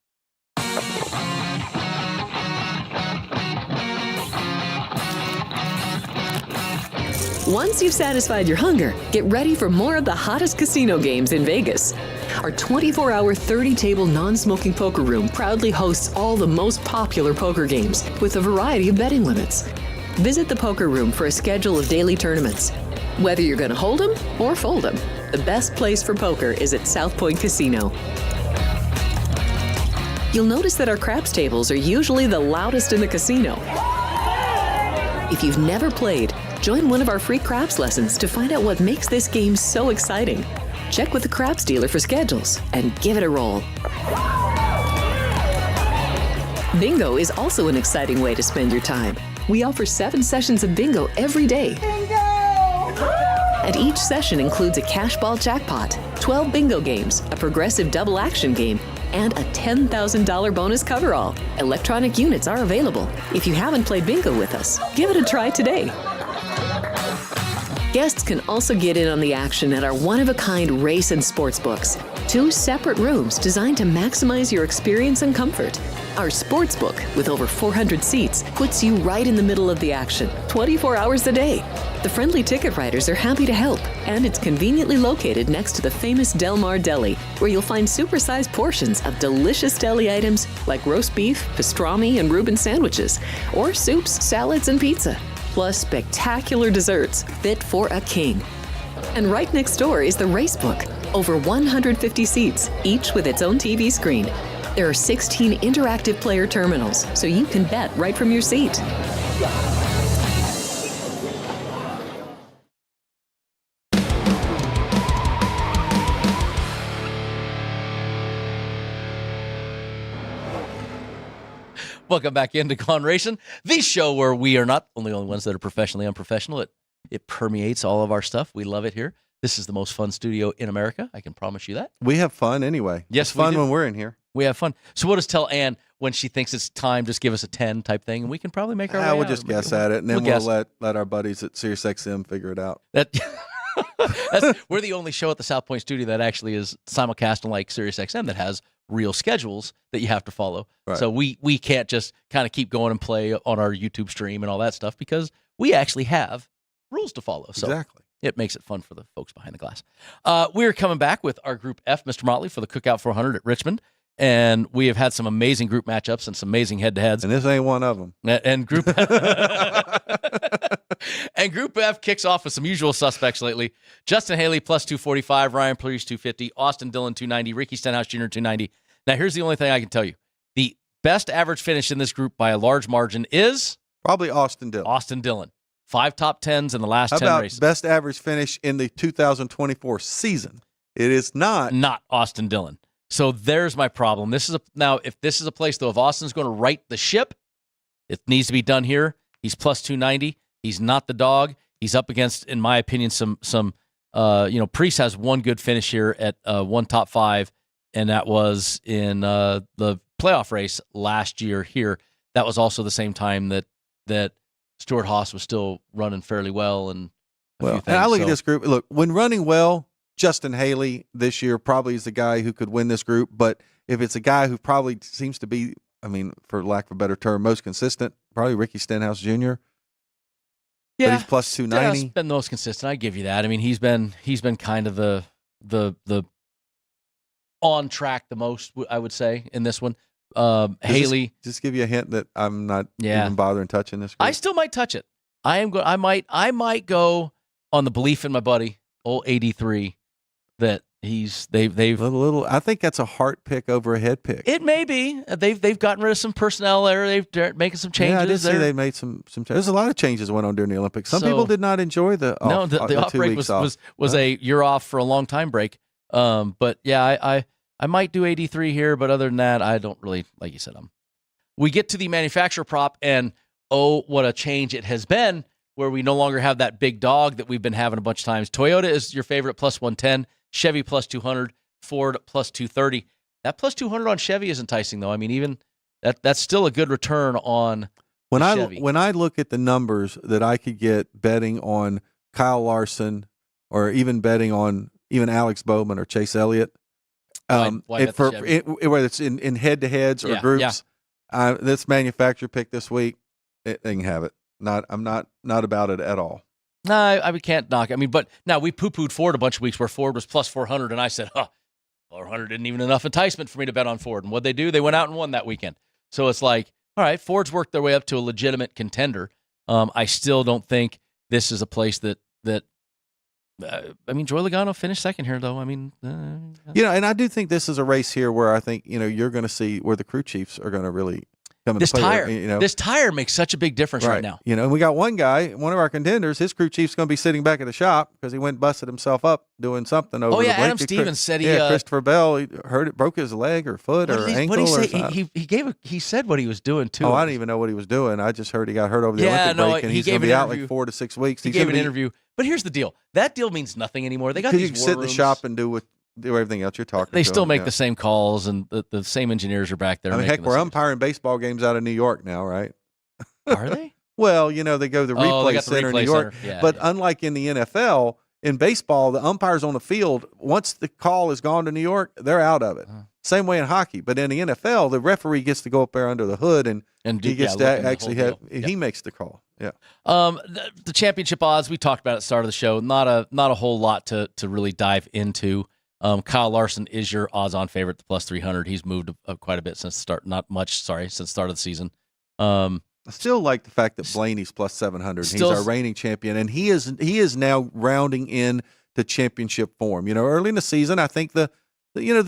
Speaker 3: Once you've satisfied your hunger, get ready for more of the hottest casino games in Vegas. Our 24-hour, 30-table non-smoking poker room proudly hosts all the most popular poker games with a variety of betting limits. Visit the poker room for a schedule of daily tournaments. Whether you're going to hold 'em or fold 'em, the best place for poker is at South Point Casino. You'll notice that our craps tables are usually the loudest in the casino. If you've never played, join one of our free craps lessons to find out what makes this game so exciting. Check with the craps dealer for schedules and give it a roll. Bingo is also an exciting way to spend your time. We offer 7 sessions of bingo every day. Bingo! And each session includes a cash ball jackpot, 12 bingo games, a progressive double action game, and a $10,000 bonus coverall. Electronic units are available. If you haven't played bingo with us, give it a try today. Guests can also get in on the action at our one-of-a-kind Racin sportsbooks, 2 separate rooms designed to maximize your experience and comfort. Our sportsbook, with over 400 seats, puts you right in the middle of the action, 24 hours a day. The friendly ticket writers are happy to help, and it's conveniently located next to the famous Del Mar Deli, where you'll find supersized portions of delicious deli items like roast beef, pastrami, and Reuben sandwiches, or soups, salads, and pizza. Plus spectacular desserts fit for a king. And right next door is the Racebook, over 150 seats, each with its own TV screen. There are 16 interactive player terminals, so you can bet right from your seat.
Speaker 1: Welcome back into Gaughan Racin', the show where we are not only ones that are professionally unprofessional. It permeates all of our stuff. We love it here. This is the most fun studio in America. I can promise you that.
Speaker 2: We have fun anyway.
Speaker 1: Yes,
Speaker 2: it's fun when we're in here.
Speaker 1: We have fun. So we'll just tell Ann when she thinks it's time, just give us a 10 type thing, and we can probably make our way
Speaker 2: We'll
Speaker 1: out.
Speaker 2: just guess at it, and then we'll let our buddies at SiriusXM figure it out.
Speaker 1: We're the only show at the South Point studio that actually is simulcast on like SiriusXM that has real schedules that you have to follow. Right. So we can't just kind of keep going and play on our YouTube stream and all that stuff because we actually have rules to follow. So
Speaker 2: exactly.
Speaker 1: It makes it fun for the folks behind the glass. We're coming back with our Group F, Mr. Motley, for the Cookout 400 at Richmond. And we have had some amazing group matchups and some amazing head-to-heads.
Speaker 2: And this ain't one of them.
Speaker 1: And Group and Group F kicks off with some usual suspects lately. Justin Haley, plus 245. Ryan Please, 250. Austin Dillon, 290. Ricky Stenhouse Jr., 290. Now, here's the only thing I can tell you. The best average finish in this group by a large margin is?
Speaker 2: Probably Austin Dillon.
Speaker 1: Austin Dillon. 5 top 10s in the last 10
Speaker 2: about
Speaker 1: races.
Speaker 2: Best average finish in the 2024 season? It is not.
Speaker 1: Not Austin Dillon. So there's my problem. Now, if this is a place, though, if Austin's going to right the ship, it needs to be done here. He's plus 290. He's not the dog. He's up against, in my opinion, some Priest has one good finish here at one top 5, and that was in the playoff race last year here. That was also the same time that Stuart Haas was still running fairly well. And
Speaker 2: I look at this group. Look, when running well, Justin Haley this year probably is the guy who could win this group. But if it's a guy who probably seems to be, I mean, for lack of a better term, most consistent, probably Ricky Stenhouse Jr.
Speaker 1: Yeah,
Speaker 2: but he's plus 290.
Speaker 1: He's been the most consistent. I give you that. I mean, he's been kind of the on track the most, I would say, in this one.
Speaker 2: Haley, just give you a hint that I'm not even bothering touching this group.
Speaker 1: I still might touch it. I might go on the belief in my buddy, old 83, that they've
Speaker 2: little. I think that's a heart pick over a head pick.
Speaker 1: It may be. They've gotten rid of some personnel there. They're making some changes.
Speaker 2: Yeah, I did see they made some changes. There's a lot of changes that went on during the Olympics. Some people did not enjoy the
Speaker 1: off break was a you're off for a long time break. But yeah, I might do 83 here, but other than that, I don't really, like you said. We get to the manufacturer prop, and oh, what a change it has been, where we no longer have that big dog that we've been having a bunch of times. Toyota is your favorite, plus 110. Chevy plus 200, Ford plus 230. That plus 200 on Chevy is enticing, though. I mean, even that's still a good return on Chevy.
Speaker 2: When I look at the numbers that I could get betting on Kyle Larson, or even betting on even Alex Bowman or Chase Elliott, whether it's in head-to-heads or groups, this manufacturer pick this week, they can have it. I'm not about it at all.
Speaker 1: No, we can't knock it. I mean, but now we poo-pooed Ford a bunch of weeks where Ford was plus 400, and I said, 400 isn't even enough enticement for me to bet on Ford. And what'd they do? They went out and won that weekend. So it's like, all right, Ford's worked their way up to a legitimate contender. I still don't think this is a place that I mean, Joey Logano finished second here, though. I mean,
Speaker 2: and I do think this is a race here where I think, you're going to see where the crew chiefs are going to really come into play.
Speaker 1: This tire makes such a big difference right now.
Speaker 2: And we got one guy, one of our contenders, his crew chief's going to be sitting back at the shop because he went and busted himself up doing something over the break.
Speaker 1: Adam Stevens said
Speaker 2: Christopher Bell, he broke his leg or foot or ankle.
Speaker 1: What did he say? He said what he was doing, too.
Speaker 2: Oh, I didn't even know what he was doing. I just heard he got hurt over the Olympic break, and he's going to be out like 4 to 6 weeks.
Speaker 1: He gave an interview. But here's the deal. That deal means nothing anymore. They got these war rooms.
Speaker 2: You sit in the shop and do everything else you're talking.
Speaker 1: They still make the same calls, and the same engineers are back there.
Speaker 2: I mean, heck, we're umpiring baseball games out of New York now, right?
Speaker 1: Are they?
Speaker 2: Well, they go to the replay center in New York. But unlike in the NFL, in baseball, the umpires on the field, once the call has gone to New York, they're out of it. Same way in hockey. But in the NFL, the referee gets to go up there under the hood, and he gets to actually he makes the call. Yeah.
Speaker 1: The championship odds, we talked about at the start of the show. Not a whole lot to really dive into. Kyle Larson is your odds-on favorite, the plus 300. He's moved quite a bit since the start. Not much, since the start of the season.
Speaker 2: I still like the fact that Blaney's plus 700. He's our reigning champion, and he is now rounding in to championship form. Early in the season, I think the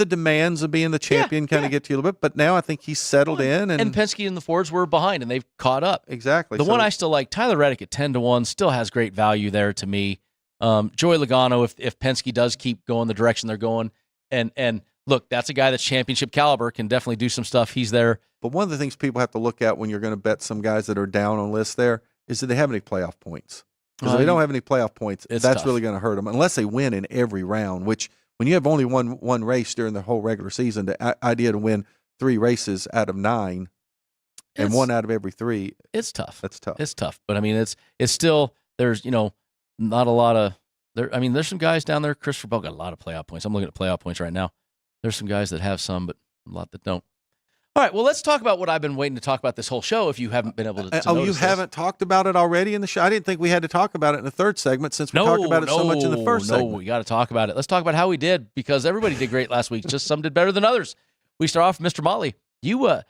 Speaker 2: demands of being the champion kind of get to you a little bit, but now I think he's settled in.
Speaker 1: And Penske and the Fords were behind, and they've caught up.
Speaker 2: Exactly.
Speaker 1: The one I still like, Tyler Reddick at 10-1, still has great value there to me. Joey Logano, if Penske does keep going the direction they're going, and look, that's a guy that's championship caliber, can definitely do some stuff. He's there.
Speaker 2: But one of the things people have to look at when you're going to bet some guys that are down on lists there is that they have any playoff points. Because if they don't have any playoff points, that's tough. Really going to hurt them unless they win in every round, which when you have only one race during the whole regular season, the idea to win 3 races out of 9 and 1 out of every 3.
Speaker 1: It's tough.
Speaker 2: That's tough.
Speaker 1: It's tough. But I mean, it's still, there's, not a lot of there. I mean, there's some guys down there. Christopher Bell got a lot of playoff points. I'm looking at playoff points right now. There's some guys that have some, but a lot that don't. All right, well, let's talk about what I've been waiting to talk about this whole show. If you haven't been able to
Speaker 2: you haven't talked about it already in the show? I didn't think we had to talk about it in the third segment since we talked about it so much in the first segment.
Speaker 1: No, we got to talk about it. Let's talk about how we did, because everybody did great last week. Just some did better than others. We start off with Mr. Motley. You were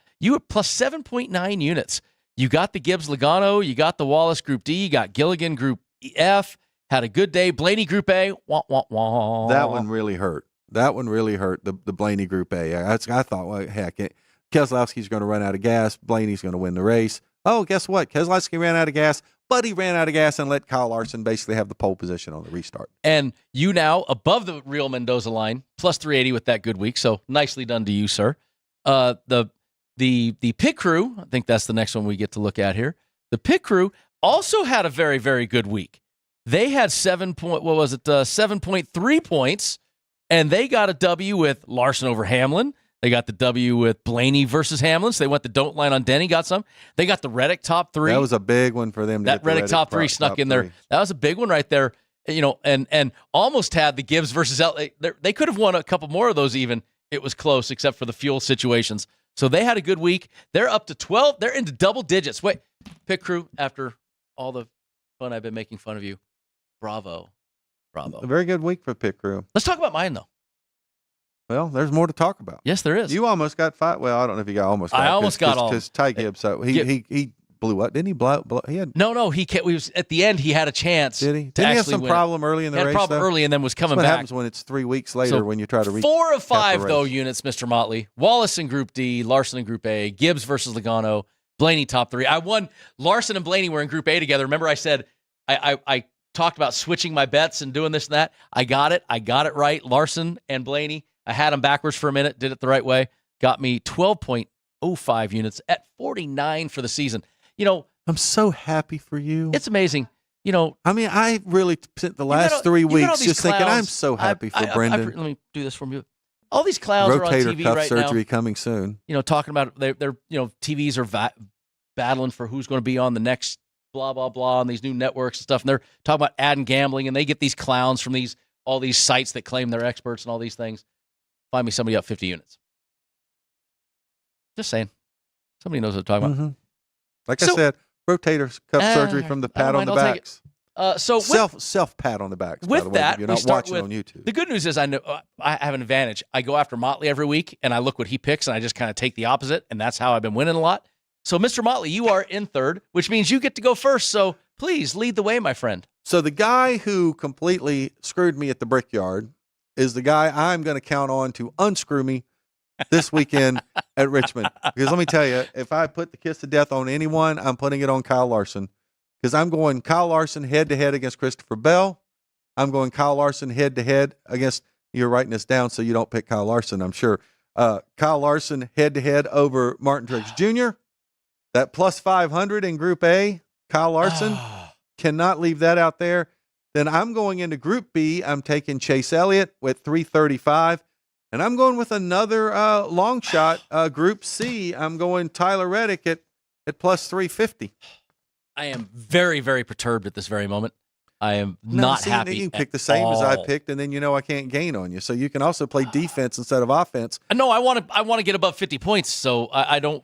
Speaker 1: plus 7.9 units. You got the Gibbs Logano. You got the Wallace Group D. You got Gilligan Group F. Had a good day. Blaney Group A. Wah, wah, wah.
Speaker 2: That one really hurt. The Blaney Group A. I thought, well, heck, Keselowski's going to run out of gas. Blaney's going to win the race. Oh, guess what? Keselowski ran out of gas, but he ran out of gas and let Kyle Larson basically have the pole position on the restart.
Speaker 1: And you now above the real Mendoza line, plus 380 with that good week. So nicely done to you, sir. The pit crew, I think that's the next one we get to look at here. The pit crew also had a very, very good week. They had 7.3 points, and they got a W with Larson over Hamlin. They got the W with Blaney versus Hamlin, so they went the don't line on Denny, got some. They got the Reddick top 3.
Speaker 2: That was a big one for them.
Speaker 1: That Reddick top 3 snuck in there. That was a big one right there. And almost had the Gibbs versus LA. They could have won a couple more of those even. It was close, except for the fuel situations. So they had a good week. They're up to 12. They're into double digits. Wait, pit crew, after all the fun I've been making fun of you, bravo. Bravo.
Speaker 2: A very good week for pit crew.
Speaker 1: Let's talk about mine, though.
Speaker 2: Well, there's more to talk about.
Speaker 1: Yes, there is.
Speaker 2: You almost got 5. Well, I don't know if you got almost.
Speaker 1: I almost got all.
Speaker 2: Because Ty Gibbs, he blew up. Didn't he blow? He had
Speaker 1: No. He was at the end. He had a chance.
Speaker 2: Did he?
Speaker 1: To
Speaker 2: Didn't he have
Speaker 1: actually
Speaker 2: some
Speaker 1: win.
Speaker 2: problem early in the
Speaker 1: He had
Speaker 2: race?
Speaker 1: a problem
Speaker 2: though?
Speaker 1: early and then was coming
Speaker 2: That's what
Speaker 1: back.
Speaker 2: happens when it's 3 weeks later
Speaker 1: So
Speaker 2: when you try to reach
Speaker 1: 4 of 5 though
Speaker 2: race.
Speaker 1: units, Mr. Motley. Wallace in Group D, Larson in Group A, Gibbs versus Logano, Blaney top 3. I won. Larson and Blaney were in Group A together. Remember, I said I talked about switching my bets and doing this and that. I got it right. Larson and Blaney. I had them backwards for a minute. Did it the right way. Got me 12.05 units at 49 for the season. You know,
Speaker 2: I'm so happy for you.
Speaker 1: it's amazing. You know,
Speaker 2: I mean, I really spent the last 3
Speaker 1: you got all
Speaker 2: weeks
Speaker 1: these
Speaker 2: just thinking,
Speaker 1: clowns.
Speaker 2: I'm so happy for
Speaker 1: let
Speaker 2: Brendan.
Speaker 1: me do this for you. All these clowns are on
Speaker 2: Rotator
Speaker 1: TV
Speaker 2: cuff
Speaker 1: right
Speaker 2: surgery
Speaker 1: now.
Speaker 2: coming soon.
Speaker 1: You know, talking about they're TVs are battling for who's going to be on the next blah blah blah on these new networks and stuff, and they're talking about adding gambling, and they get these clowns from all these sites that claim they're experts and all these things. Find me somebody up 50 units. Just saying, somebody knows what I'm talking about.
Speaker 2: Mm-hmm. Like I said, rotator cuff surgery from the pat on the backs.
Speaker 1: So
Speaker 2: Self pat on the backs.
Speaker 1: with
Speaker 2: by the way,
Speaker 1: that,
Speaker 2: if you're
Speaker 1: we
Speaker 2: not
Speaker 1: start
Speaker 2: watching
Speaker 1: with
Speaker 2: on YouTube.
Speaker 1: the good news is I know I have an advantage. I go after Motley every week, and I look what he picks, and I just kind of take the opposite, and that's how I've been winning a lot. So, Mr. Motley, you are in third, which means you get to go first. So, please lead the way, my friend.
Speaker 2: So the guy who completely screwed me at the Brickyard is the guy I'm going to count on to unscrew me this weekend at Richmond. Because let me tell you, if I put the kiss of death on anyone, I'm putting it on Kyle Larson. Because I'm going Kyle Larson head-to-head against Christopher Bell. I'm going Kyle Larson head-to-head against, you're writing this down so you don't pick Kyle Larson, I'm sure. Kyle Larson head-to-head over Martin Truex Jr. That plus 500 in Group A, Kyle Larson, cannot leave that out there. Then I'm going into Group B. I'm taking Chase Elliott with 335. And I'm going with another long shot, Group C. I'm going Tyler Reddick at plus 350.
Speaker 1: I am very, very perturbed at this very moment. I am not happy.
Speaker 2: You can pick the same as I picked, and then I can't gain on you. So you can also play defense instead of offense.
Speaker 1: No, I want to get above 50 points, so I don't.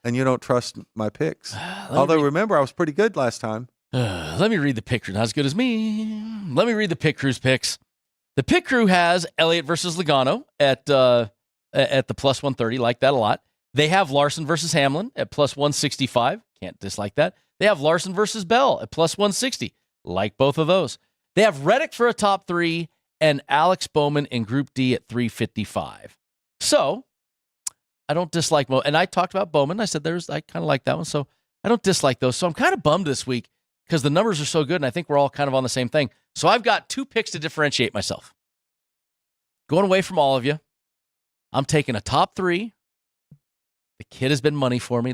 Speaker 2: And you don't trust my picks. Although remember, I was pretty good last time.
Speaker 1: Let me read the pick crew. Not as good as me. Let me read the pit crew's picks. The pit crew has Elliott versus Logano at the plus 130. Like that a lot. They have Larson versus Hamlin at plus 165. Can't dislike that. They have Larson versus Bell at plus 160. Like both of those. They have Reddick for a top 3 and Alex Bowman in Group D at 355. So, I don't dislike and I talked about Bowman. I said I kind of like that one. So, I don't dislike those. So, I'm kind of bummed this week because the numbers are so good and I think we're all kind of on the same thing. So, I've got 2 picks to differentiate myself. Going away from all of you, I'm taking a top 3. The kid has been money for me.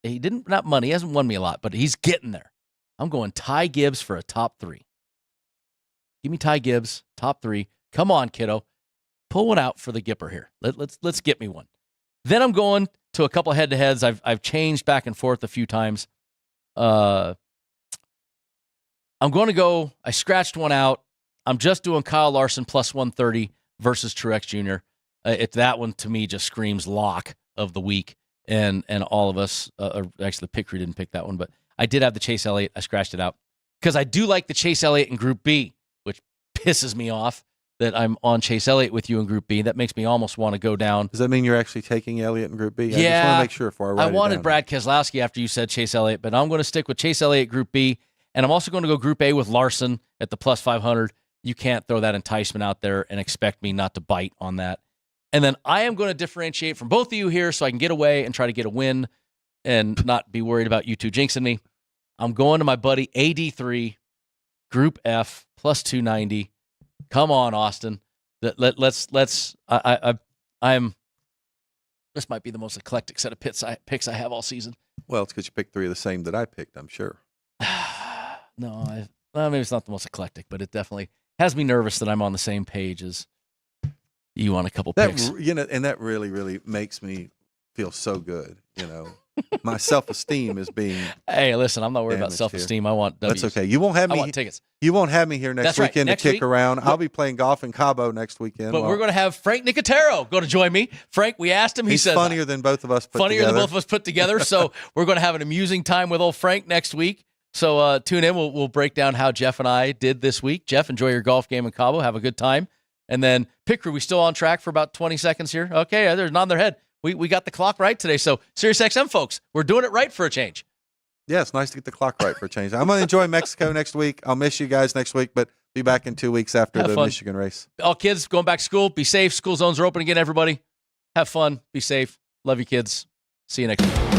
Speaker 1: He hasn't won me a lot, but he's getting there. I'm going Ty Gibbs for a top 3. Give me Ty Gibbs, top 3. Come on, kiddo. Pull one out for the Gipper here. Let's get me one. Then I'm going to a couple head-to-heads. I've changed back and forth a few times. I'm going to go, I scratched one out. I'm just doing Kyle Larson plus 130 versus Truex Jr. That one, to me, just screams lock of the week. And all of us, actually the pick crew didn't pick that one, but I did have the Chase Elliott. I scratched it out because I do like the Chase Elliott in Group B, which pisses me off that I'm on Chase Elliott with you in Group B. That makes me almost want to go down.
Speaker 2: Does that mean you're actually taking Elliott in Group B?
Speaker 1: Yeah.
Speaker 2: I just want to make sure before I write it down.
Speaker 1: I wanted Brad Keselowski after you said Chase Elliott, but I'm going to stick with Chase Elliott Group B, and I'm also going to go Group A with Larson at the plus 500. You can't throw that enticement out there and expect me not to bite on that. And then I am going to differentiate from both of you here so I can get away and try to get a win and not be worried about you two jinxing me. I'm going to my buddy AD3, Group F, plus 290. Come on, Austin. This might be the most eclectic set of picks I have all season.
Speaker 2: Well, it's because you picked 3 of the same that I picked, I'm sure.
Speaker 1: No, maybe it's not the most eclectic, but it definitely has me nervous that I'm on the same page as you on a couple picks.
Speaker 2: And that really, really makes me feel so good, My self-esteem is being.
Speaker 1: Hey, listen, I'm not worried about self-esteem.
Speaker 2: Here.
Speaker 1: I want W's.
Speaker 2: That's okay. You won't have me.
Speaker 1: I want tickets.
Speaker 2: You won't have me here next weekend to kick around. I'll be playing golf in Cabo next weekend.
Speaker 1: But we're going to have Frank Nicotero go to join me. Frank, we asked him. He says
Speaker 2: funnier than both of us put together.
Speaker 1: Funnier than both of us put together. So we're going to have an amusing time with old Frank next week. So tune in. We'll break down how Jeff and I did this week. Jeff, enjoy your golf game in Cabo. Have a good time. And then Pit Crew, we still on track for about 20 seconds here? Okay, they're nodding their head. We got the clock right today. So SiriusXM folks, we're doing it right for a change.
Speaker 2: Yeah, it's nice to get the clock right for a change. I'm going to enjoy Mexico next week. I'll miss you guys next week, but be back in 2 weeks after the Michigan race.
Speaker 1: All kids going back to school, be safe. School zones are open again, everybody. Have fun. Be safe. Love you, kids. See you next week.